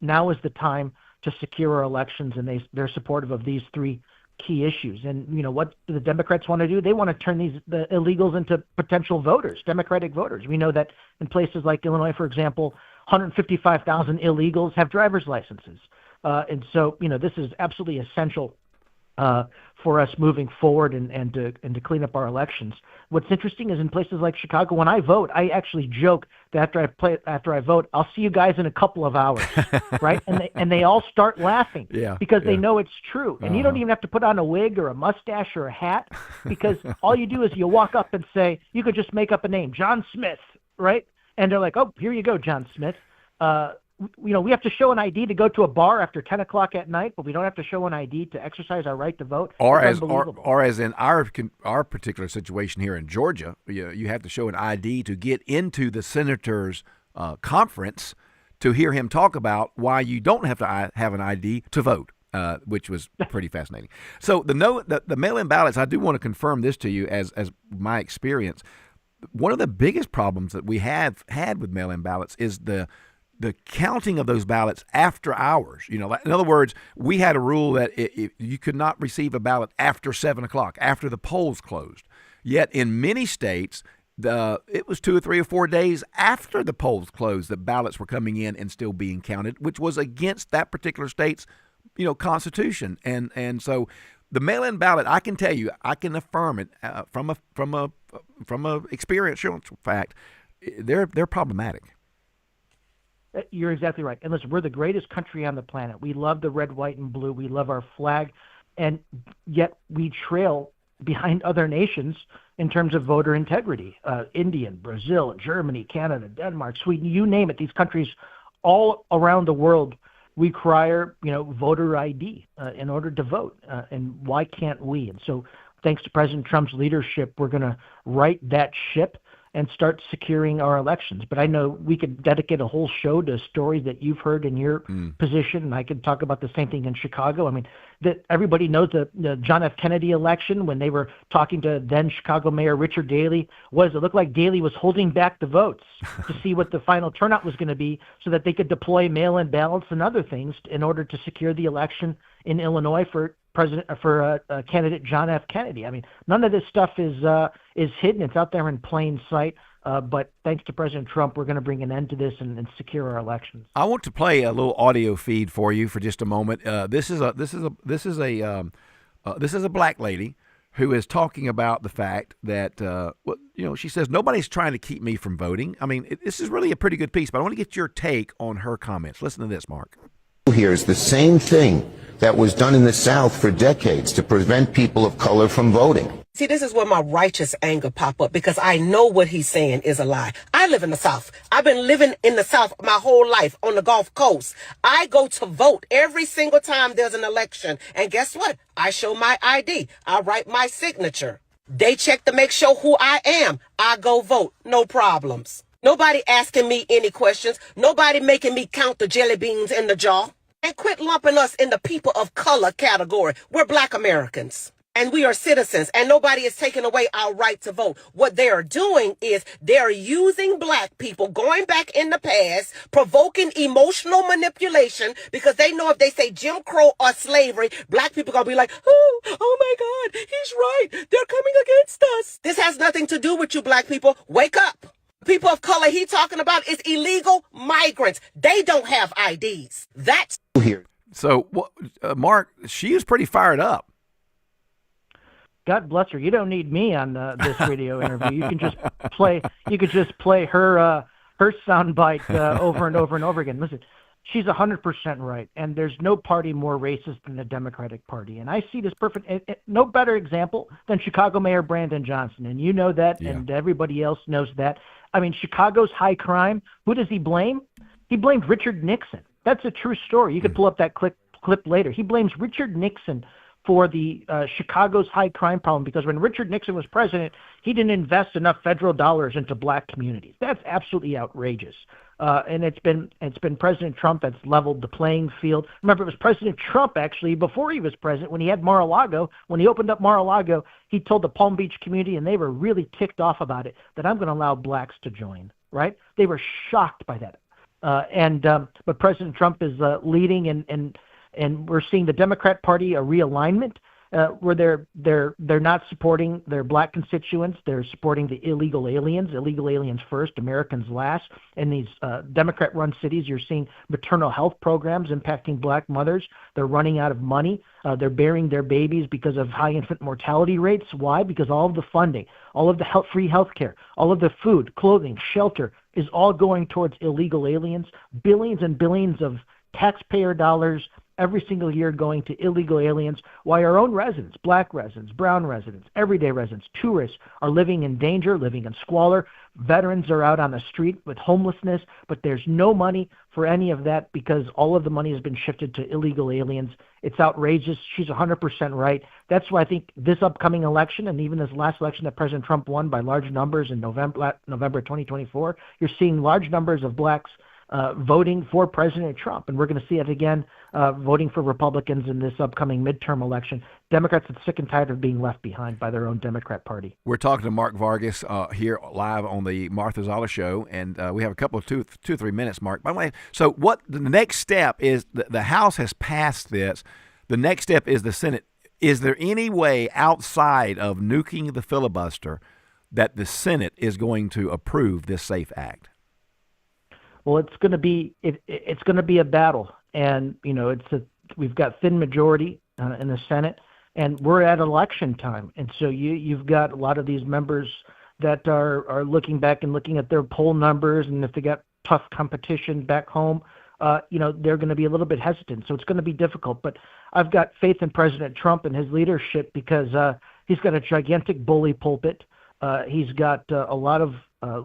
now is the time to secure our elections, and they're supportive of these three key issues. And what do the Democrats want to do? They want to turn the illegals into potential voters, Democratic voters. We know that in places like Illinois, for example, 155,000 illegals have driver's licenses. And so, this is absolutely essential for us moving forward and to clean up our elections. What's interesting is in places like Chicago, when I vote, I actually joke that after I vote, I'll see you guys in a couple of hours, right? And they all start laughing because they know it's true. And you don't even have to put on a wig or a mustache or a hat because all you do is you walk up and say, you could just make up a name, John Smith, right? And they're like, oh, here you go, John Smith. We have to show an ID to go to a bar after 10 o'clock at night, but we don't have to show an ID to exercise our right to vote. Or as in our particular situation here in Georgia, you have to show an ID to get into the senator's conference to hear him talk about why you don't have to have an ID to vote. Which was pretty fascinating. So the mail-in ballots, I do want to confirm this to you as my experience. One of the biggest problems that we have had with mail-in ballots is the counting of those ballots after hours. In other words, we had a rule that you could not receive a ballot after 7 o'clock, after the polls closed. Yet in many states, it was 2 or 3 or 4 days after the polls closed that ballots were coming in and still being counted, which was against that particular state's, constitution. And so the mail-in ballot, I can tell you, I can affirm it from a experiential fact. They're problematic. You're exactly right. And listen, we're the greatest country on the planet. We love the red, white, and blue. We love our flag. And yet we trail behind other nations in terms of voter integrity. India, Brazil, Germany, Canada, Denmark, Sweden, you name it. These countries all around the world require, voter ID in order to vote. And why can't we? And so thanks to President Trump's leadership, we're going to right that ship and start securing our elections. But I know we could dedicate a whole show to stories that you've heard in your position, and I could talk about the same thing in Chicago. I mean, that everybody knows the John F. Kennedy election when they were talking to then Chicago Mayor Richard Daley. It looked like Daley was holding back the votes to see what the final turnout was going to be so that they could deploy mail-in ballots and other things in order to secure the election in Illinois for candidate John F. Kennedy. I mean, none of this stuff is hidden. It's out there in plain sight. But thanks to President Trump, we're going to bring an end to this and secure our elections. I want to play a little audio feed for you for just a moment. This is a black lady who is talking about the fact that she says nobody's trying to keep me from voting. I mean, this is really a pretty good piece, but I want to get your take on her comments. Listen to this, Mark. Here is the same thing that was done in the South for decades to prevent people of color from voting. See, this is where my righteous anger pop up because I know what he's saying is a lie. I live in the South. I've been living in the South my whole life on the Gulf Coast. I go to vote every single time there's an election. And guess what? I show my ID. I write my signature. They check to make sure who I am. I go vote. No problems. Nobody asking me any questions. Nobody making me count the jelly beans in the jar. And quit lumping us in the people of color category. We're black Americans. And we are citizens. And nobody is taking away our right to vote. What they are doing is they're using black people, going back in the past, provoking emotional manipulation, because they know if they say Jim Crow or slavery, black people are going to be like, oh my God, he's right. They're coming against us. This has nothing to do with you, black people. Wake up. People of color he talking about is illegal migrants. They don't have IDs. That's here. So, Mark, she is pretty fired up. God bless her. You don't need me on this radio interview. You can just play. You could just play her soundbite over and over and over again. Listen, she's 100% right, and there's no party more racist than the Democratic Party. And I see this perfect. No better example than Chicago Mayor Brandon Johnson, and you know that, and everybody else knows that. I mean, Chicago's high crime. Who does he blame? He blamed Richard Nixon. That's a true story. You could pull up that clip later. He blames Richard Nixon for the Chicago's high crime problem because when Richard Nixon was president, he didn't invest enough federal dollars into black communities. That's absolutely outrageous. And it's been President Trump that's leveled the playing field. Remember, it was President Trump, actually, before he was president, when he had Mar-a-Lago, when he opened up Mar-a-Lago, he told the Palm Beach community, and they were really ticked off about it, that I'm going to allow blacks to join, right? They were shocked by that. But President Trump is leading, and we're seeing the Democrat Party a realignment where they're not supporting their black constituents. They're supporting the illegal aliens first, Americans last. In these Democrat-run cities, you're seeing maternal health programs impacting black mothers. They're running out of money. They're burying their babies because of high infant mortality rates. Why? Because all of the funding, all of the free health care, all of the food, clothing, shelter is all going towards illegal aliens. Billions and billions of taxpayer dollars every single year going to illegal aliens, while our own residents, black residents, brown residents, everyday residents, tourists are living in danger, living in squalor. Veterans are out on the street with homelessness, but there's no money for any of that because all of the money has been shifted to illegal aliens. It's outrageous. She's 100% right. That's why I think this upcoming election and even this last election that President Trump won by large numbers in November 2024, you're seeing large numbers of blacks voting for President Trump. And we're going to see it again, voting for Republicans in this upcoming midterm election. Democrats are sick and tired of being left behind by their own Democrat Party. We're talking to Mark Vargas here live on the Martha Zoller Show, and we have a couple of two or 3 minutes, Mark. By the way, so what the next step is, the House has passed this. The next step is the Senate. Is there any way outside of nuking the filibuster that the Senate is going to approve this SAFE Act? Well, it's going to be it's going to be a battle, and we've got thin majority in the Senate, and we're at election time, and so you've got a lot of these members that are looking back and looking at their poll numbers, and if they got tough competition back home, they're going to be a little bit hesitant. So it's going to be difficult. But I've got faith in President Trump and his leadership because he's got a gigantic bully pulpit. He's got a lot of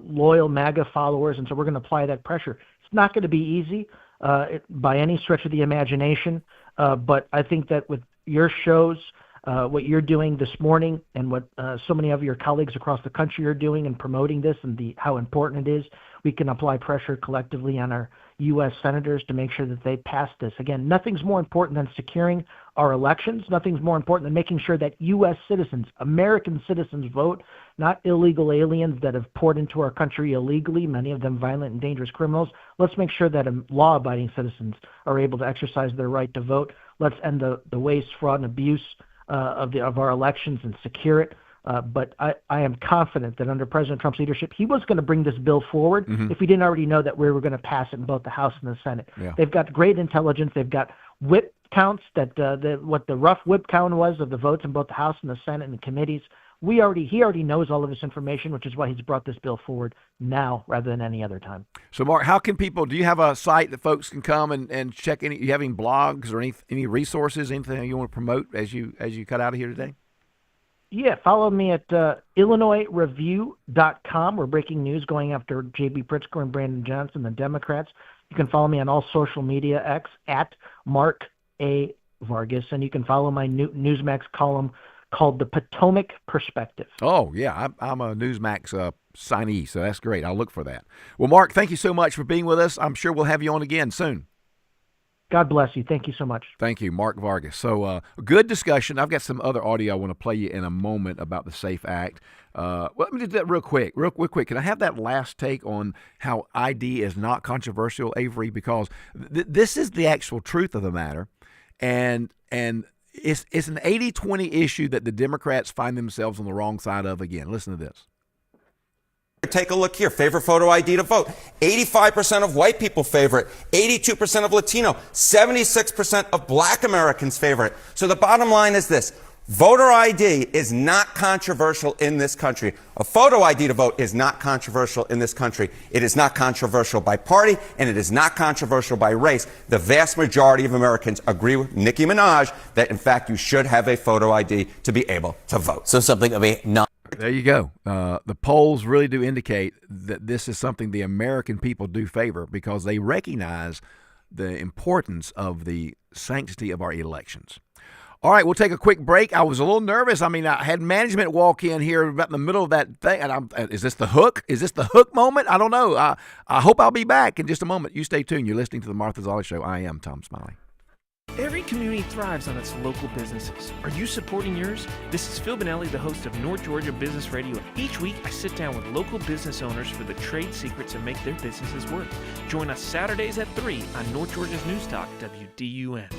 loyal MAGA followers, and so we're going to apply that pressure. It's not going to be easy by any stretch of the imagination, but I think that with your shows, what you're doing this morning and what so many of your colleagues across the country are doing in promoting this and how important it is, we can apply pressure collectively on our U.S. senators to make sure that they pass this. Again, nothing's more important than securing our elections. Nothing's more important than making sure that U.S. citizens, American citizens, vote, not illegal aliens that have poured into our country illegally, many of them violent and dangerous criminals. Let's make sure that law-abiding citizens are able to exercise their right to vote. Let's end the waste, fraud, and abuse of our elections and secure it. But I am confident that under President Trump's leadership, he was going to bring this bill forward if we didn't already know that we were going to pass it in both the House and the Senate. Yeah. They've got great intelligence. They've got whip counts, what the rough whip count was of the votes in both the House and the Senate and the committees. He already knows all of this information, which is why he's brought this bill forward now rather than any other time. So, Mark, how can people? Do you have a site that folks can come and check? You have any blogs or any resources, anything you want to promote as you cut out of here today? Yeah, follow me at IllinoisReview.com. We're breaking news going after J.B. Pritzker and Brandon Johnson, the Democrats. You can follow me on all social media, X, at Mark A. Vargas, and you can follow my Newsmax column called The Potomac Perspective. Oh, yeah, I'm a Newsmax signee, so that's great. I'll look for that. Well, Mark, thank you so much for being with us. I'm sure we'll have you on again soon. God bless you. Thank you so much. Thank you, Mark Vargas. So good discussion. I've got some other audio I want to play you in a moment about the SAFE Act. Let me do that real quick. Can I have that last take on how ID is not controversial, Avery? Because this is the actual truth of the matter. And it's an 80-20 issue that the Democrats find themselves on the wrong side of again. Listen to this. Take a look here. Favorite photo ID to vote. 85% of white people favor it. 82% of Latino. 76% of black Americans favor it. So the bottom line is this. Voter ID is not controversial in this country. A photo ID to vote is not controversial in this country. It is not controversial by party, and it is not controversial by race. The vast majority of Americans agree with Nicki Minaj that, in fact, you should have a photo ID to be able to vote. So something of a non. There you go. The polls really do indicate that this is something the American people do favor because they recognize the importance of the sanctity of our elections. All right, we'll take a quick break. I was a little nervous. I had management walk in here about in the middle of that thing. And is this the hook? Is this the hook moment? I don't know. I hope I'll be back in just a moment. You stay tuned. You're listening to the Martha Zoller Show. I am Tom Smiley. Every community thrives on its local businesses. Are you supporting yours? This is Phil Bonelli, the host of North Georgia Business Radio. Each week, I sit down with local business owners for the trade secrets that make their businesses work. Join us Saturdays at 3 on North Georgia's News Talk, WDUN.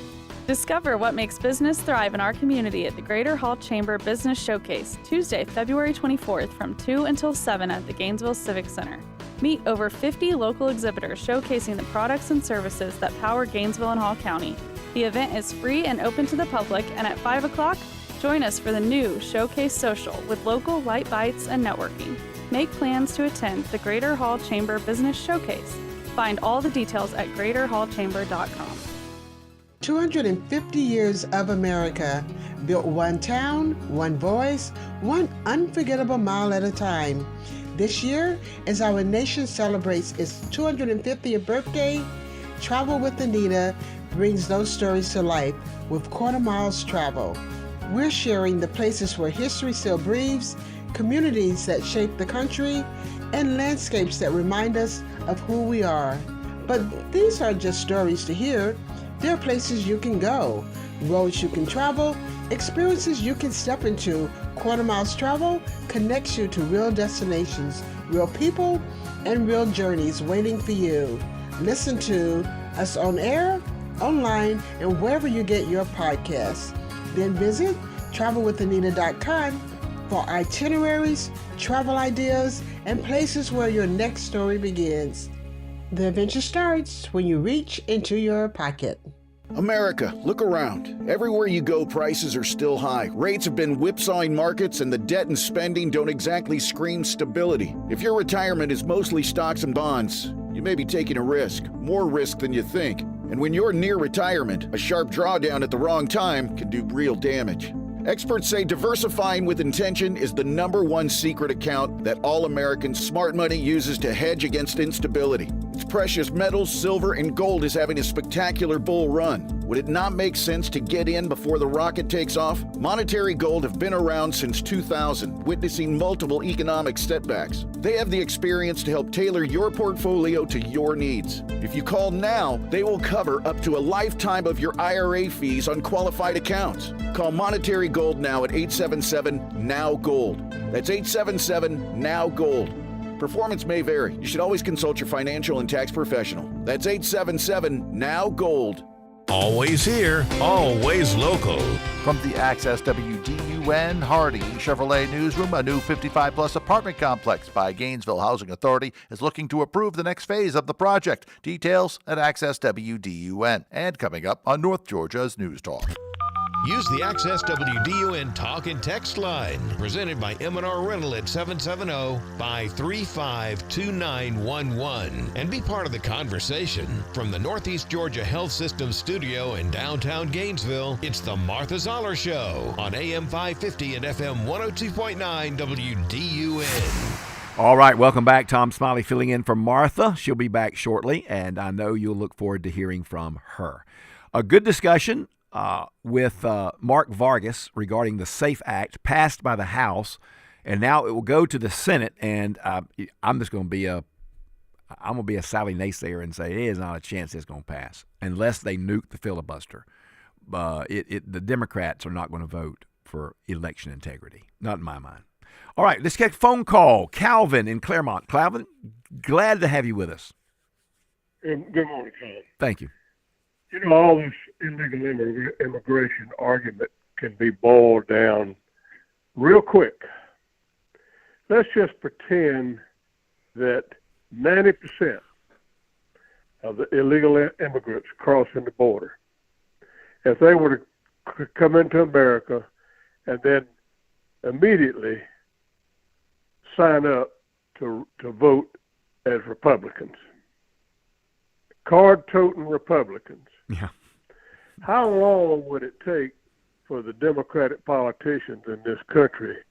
Discover what makes business thrive in our community at the Greater Hall Chamber Business Showcase, Tuesday, February 24th from 2 until 7 at the Gainesville Civic Center. Meet over 50 local exhibitors showcasing the products and services that power Gainesville and Hall County. The event is free and open to the public, and at 5 o'clock, join us for the new Showcase Social with local light bites and networking. Make plans to attend the Greater Hall Chamber Business Showcase. Find all the details at greaterhallchamber.com. 250 years of America, built one town, one voice, one unforgettable mile at a time. This year, as our nation celebrates its 250th birthday, Travel with Anita brings those stories to life with Quarter Miles Travel. We're sharing the places where history still breathes, communities that shape the country, and landscapes that remind us of who we are. But these are just stories to hear. There are places you can go, roads you can travel, experiences you can step into. Quarter Miles Travel connects you to real destinations, real people, and real journeys waiting for you. Listen to us on air, online, and wherever you get your podcasts. Then visit travelwithanita.com for itineraries, travel ideas, and places where your next story begins. The adventure starts when you reach into your pocket. America, look around. Everywhere you go, prices are still high. Rates have been whipsawing markets, and the debt and spending don't exactly scream stability. If your retirement is mostly stocks and bonds, you may be taking a risk, more risk than you think. And when you're near retirement, a sharp drawdown at the wrong time can do real damage. Experts say diversifying with intention is the #1 secret account that all Americans' smart money uses to hedge against instability. Its precious metals, silver, and gold is having a spectacular bull run. Would it not make sense to get in before the rocket takes off? Monetary Gold have been around since 2000, witnessing multiple economic setbacks. They have the experience to help tailor your portfolio to your needs. If you call now, they will cover up to a lifetime of your IRA fees on qualified accounts. Call Monetary Gold now at 877-NOW-GOLD. That's 877-NOW-GOLD. Performance may vary. You should always consult your financial and tax professional. That's 877-NOW-GOLD. Always here, always local. From the Access WDUN Hardy Chevrolet Newsroom, a new 55-plus apartment complex by Gainesville Housing Authority is looking to approve the next phase of the project. Details at Access WDUN. And coming up on North Georgia's News Talk. Use the Access WDUN Talk and Text line, presented by M&R Rental at 770-535-2911, and be part of the conversation. From the Northeast Georgia Health System studio in downtown Gainesville, it's the Martha Zoller Show on AM 550 and FM 102.9 WDUN. All right, welcome back. Tom Smiley filling in for Martha. She'll be back shortly, and I know you'll look forward to hearing from her. A good discussion with Mark Vargas regarding the SAFE Act passed by the House, and now it will go to the Senate. And I'm just going to be a Sally naysayer and say it is not a chance it's going to pass unless they nuke the filibuster. The Democrats are not going to vote for election integrity, not in my mind. All right, let's get a phone call. Calvin in Claremont. Calvin, glad to have you with us. Good morning, Tom. Thank you. You know, all this illegal immigration argument can be boiled down real quick. Let's just pretend that 90% of the illegal immigrants crossing the border, if they were to come into America and then immediately sign up to vote as Republicans, card-toting Republicans. Yeah. How long would it take for the Democratic politicians in this country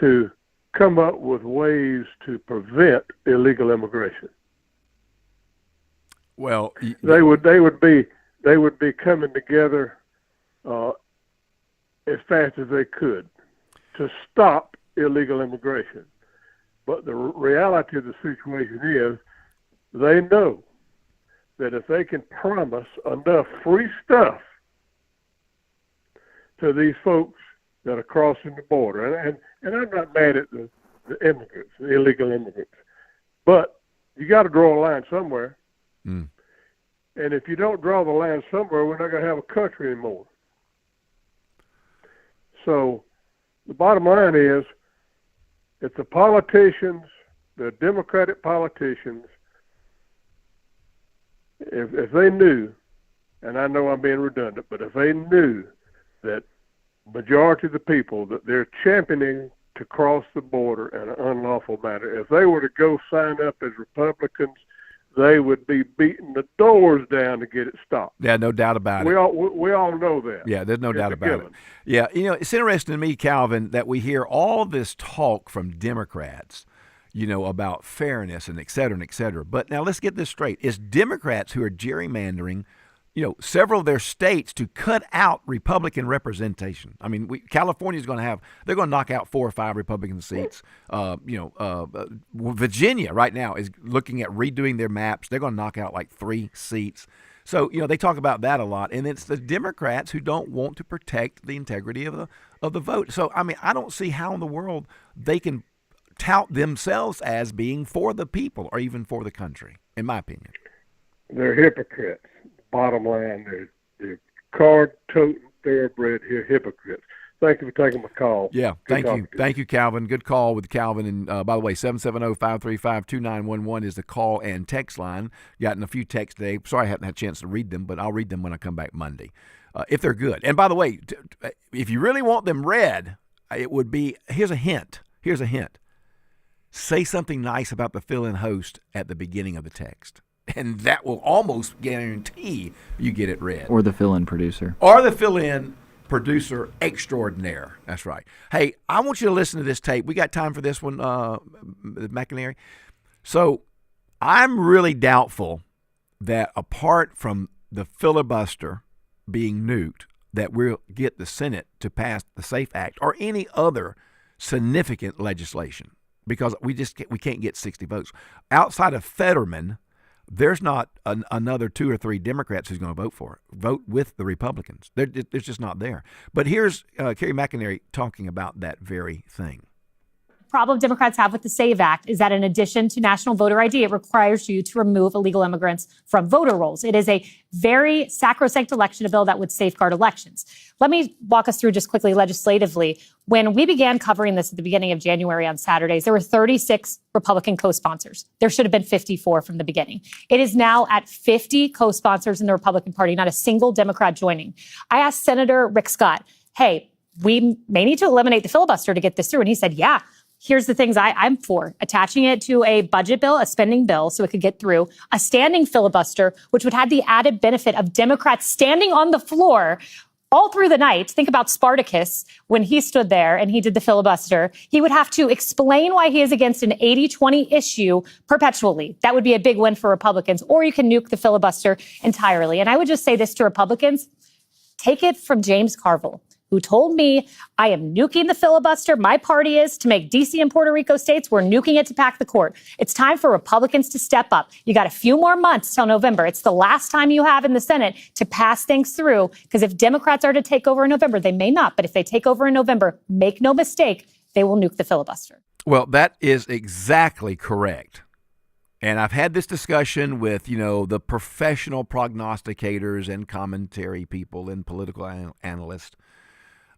to come up with ways to prevent illegal immigration? Well, they would be coming together as fast as they could to stop illegal immigration. But the reality of the situation is they know that if they can promise enough free stuff to these folks that are crossing the border, and I'm not mad at the immigrants, the illegal immigrants, but you got to draw a line somewhere. Mm. And if you don't draw the line somewhere, we're not going to have a country anymore. So the bottom line is, if the politicians, the Democratic politicians, if they knew, and I know I'm being redundant, but if they knew that majority of the people that they're championing to cross the border in an unlawful manner, if they were to go sign up as Republicans, they would be beating the doors down to get it stopped. Yeah, no doubt about We it. all know that. Yeah, there's no doubt a about it. given. Yeah, you know, it's interesting to me, Calvin, that we hear all this talk from Democrats, you know, about fairness and et cetera and et cetera. But now let's get this straight. It's Democrats who are gerrymandering several of their states to cut out Republican representation. I mean, California's going to they're going to knock out 4 or 5 Republican seats. Virginia right now is looking at redoing their maps. They're going to knock out like 3 seats. So, they talk about that a lot. And it's the Democrats who don't want to protect the integrity of the vote. So, I mean, I don't see how in the world they can tout themselves as being for the people or even for the country, in my opinion. They're hypocrites. Bottom line, they're card-toting, thoroughbred hypocrites. Thank you for taking my call. Yeah, thank you. Thank you, Calvin. Good call with Calvin. And by the way, 770-535-2911 is the call and text line. Gotten a few texts today. Sorry I haven't had a chance to read them, but I'll read them when I come back Monday, if they're good. And by the way, if you really want them read, it would be, here's a hint. Say something nice about the fill-in host at the beginning of the text. And that will almost guarantee you get it read. Or the fill-in producer. Extraordinaire. That's right. Hey, I want you to listen to this tape. We got time for this one, McInerney. So I'm really doubtful that apart from the filibuster being nuked, that we'll get the Senate to pass the SAFE Act or any other significant legislation because we can't get 60 votes. Outside of Fetterman, there's not another 2 or 3 Democrats who's going to vote with the Republicans. They're just not there. But here's Kerry McInerney talking about that very thing. Problem Democrats have with the SAVE Act is that in addition to national voter ID, it requires you to remove illegal immigrants from voter rolls. It is a very sacrosanct election bill that would safeguard elections. Let me walk us through just quickly legislatively. When we began covering this at the beginning of January on Saturdays, there were 36 Republican co-sponsors. There should have been 54 from the beginning. It is now at 50 co-sponsors in the Republican Party, not a single Democrat joining. I asked Senator Rick Scott, hey, we may need to eliminate the filibuster to get this through. And he said, yeah. Here's the things I'm for. Attaching it to a budget bill, a spending bill, so it could get through. A standing filibuster, which would have the added benefit of Democrats standing on the floor all through the night. Think about Spartacus when he stood there and he did the filibuster. He would have to explain why he is against an 80-20 issue perpetually. That would be a big win for Republicans. Or you can nuke the filibuster entirely. And I would just say this to Republicans. Take it from James Carville, who told me, I am nuking the filibuster. My party is to make D.C. and Puerto Rico states. We're nuking it to pack the court. It's time for Republicans to step up. You got a few more months till November. It's the last time you have in the Senate to pass things through, because if Democrats are to take over in November, they may not, but if they take over in November, make no mistake, they will nuke the filibuster. Well, that is exactly correct. And I've had this discussion with, the professional prognosticators and commentary people and political analysts.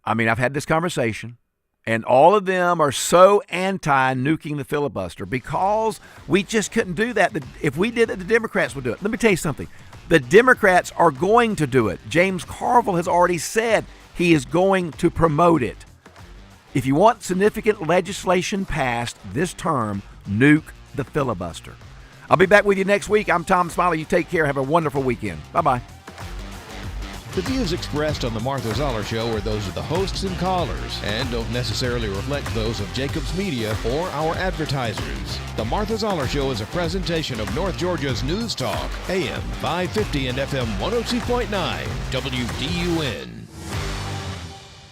I mean, I've had this conversation, and all of them are so anti-nuking the filibuster because we just couldn't do that. If we did it, the Democrats would do it. Let me tell you something. The Democrats are going to do it. James Carville has already said he is going to promote it. If you want significant legislation passed this term, nuke the filibuster. I'll be back with you next week. I'm Tom Smiley. You take care. Have a wonderful weekend. Bye-bye. The views expressed on the Martha Zoller Show are those of the hosts and callers and don't necessarily reflect those of Jacobs Media or our advertisers. The Martha Zoller Show is a presentation of North Georgia's News Talk, AM 550 and FM 102.9, WDUN.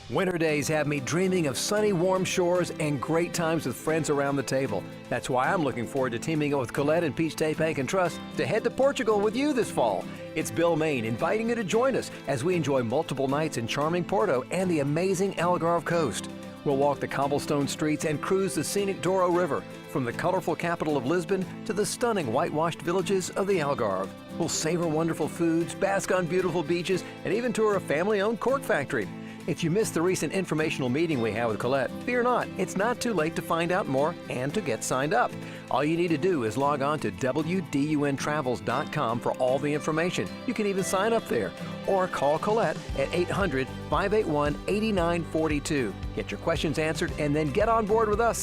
Winter days have me dreaming of sunny, warm shores and great times with friends around the table. That's why I'm looking forward to teaming up with Colette and Peach State Bank and Trust to head to Portugal with you this fall. It's Bill Main inviting you to join us as we enjoy multiple nights in charming Porto and the amazing Algarve coast. We'll walk the cobblestone streets and cruise the scenic Douro River, from the colorful capital of Lisbon to the stunning whitewashed villages of the Algarve. We'll savor wonderful foods, bask on beautiful beaches, and even tour a family-owned cork factory. If you missed the recent informational meeting we had with Colette, fear not, it's not too late to find out more and to get signed up. All you need to do is log on to WDUNtravels.com for all the information. You can even sign up there. Or call Colette at 800-581-8942. Get your questions answered and then get on board with us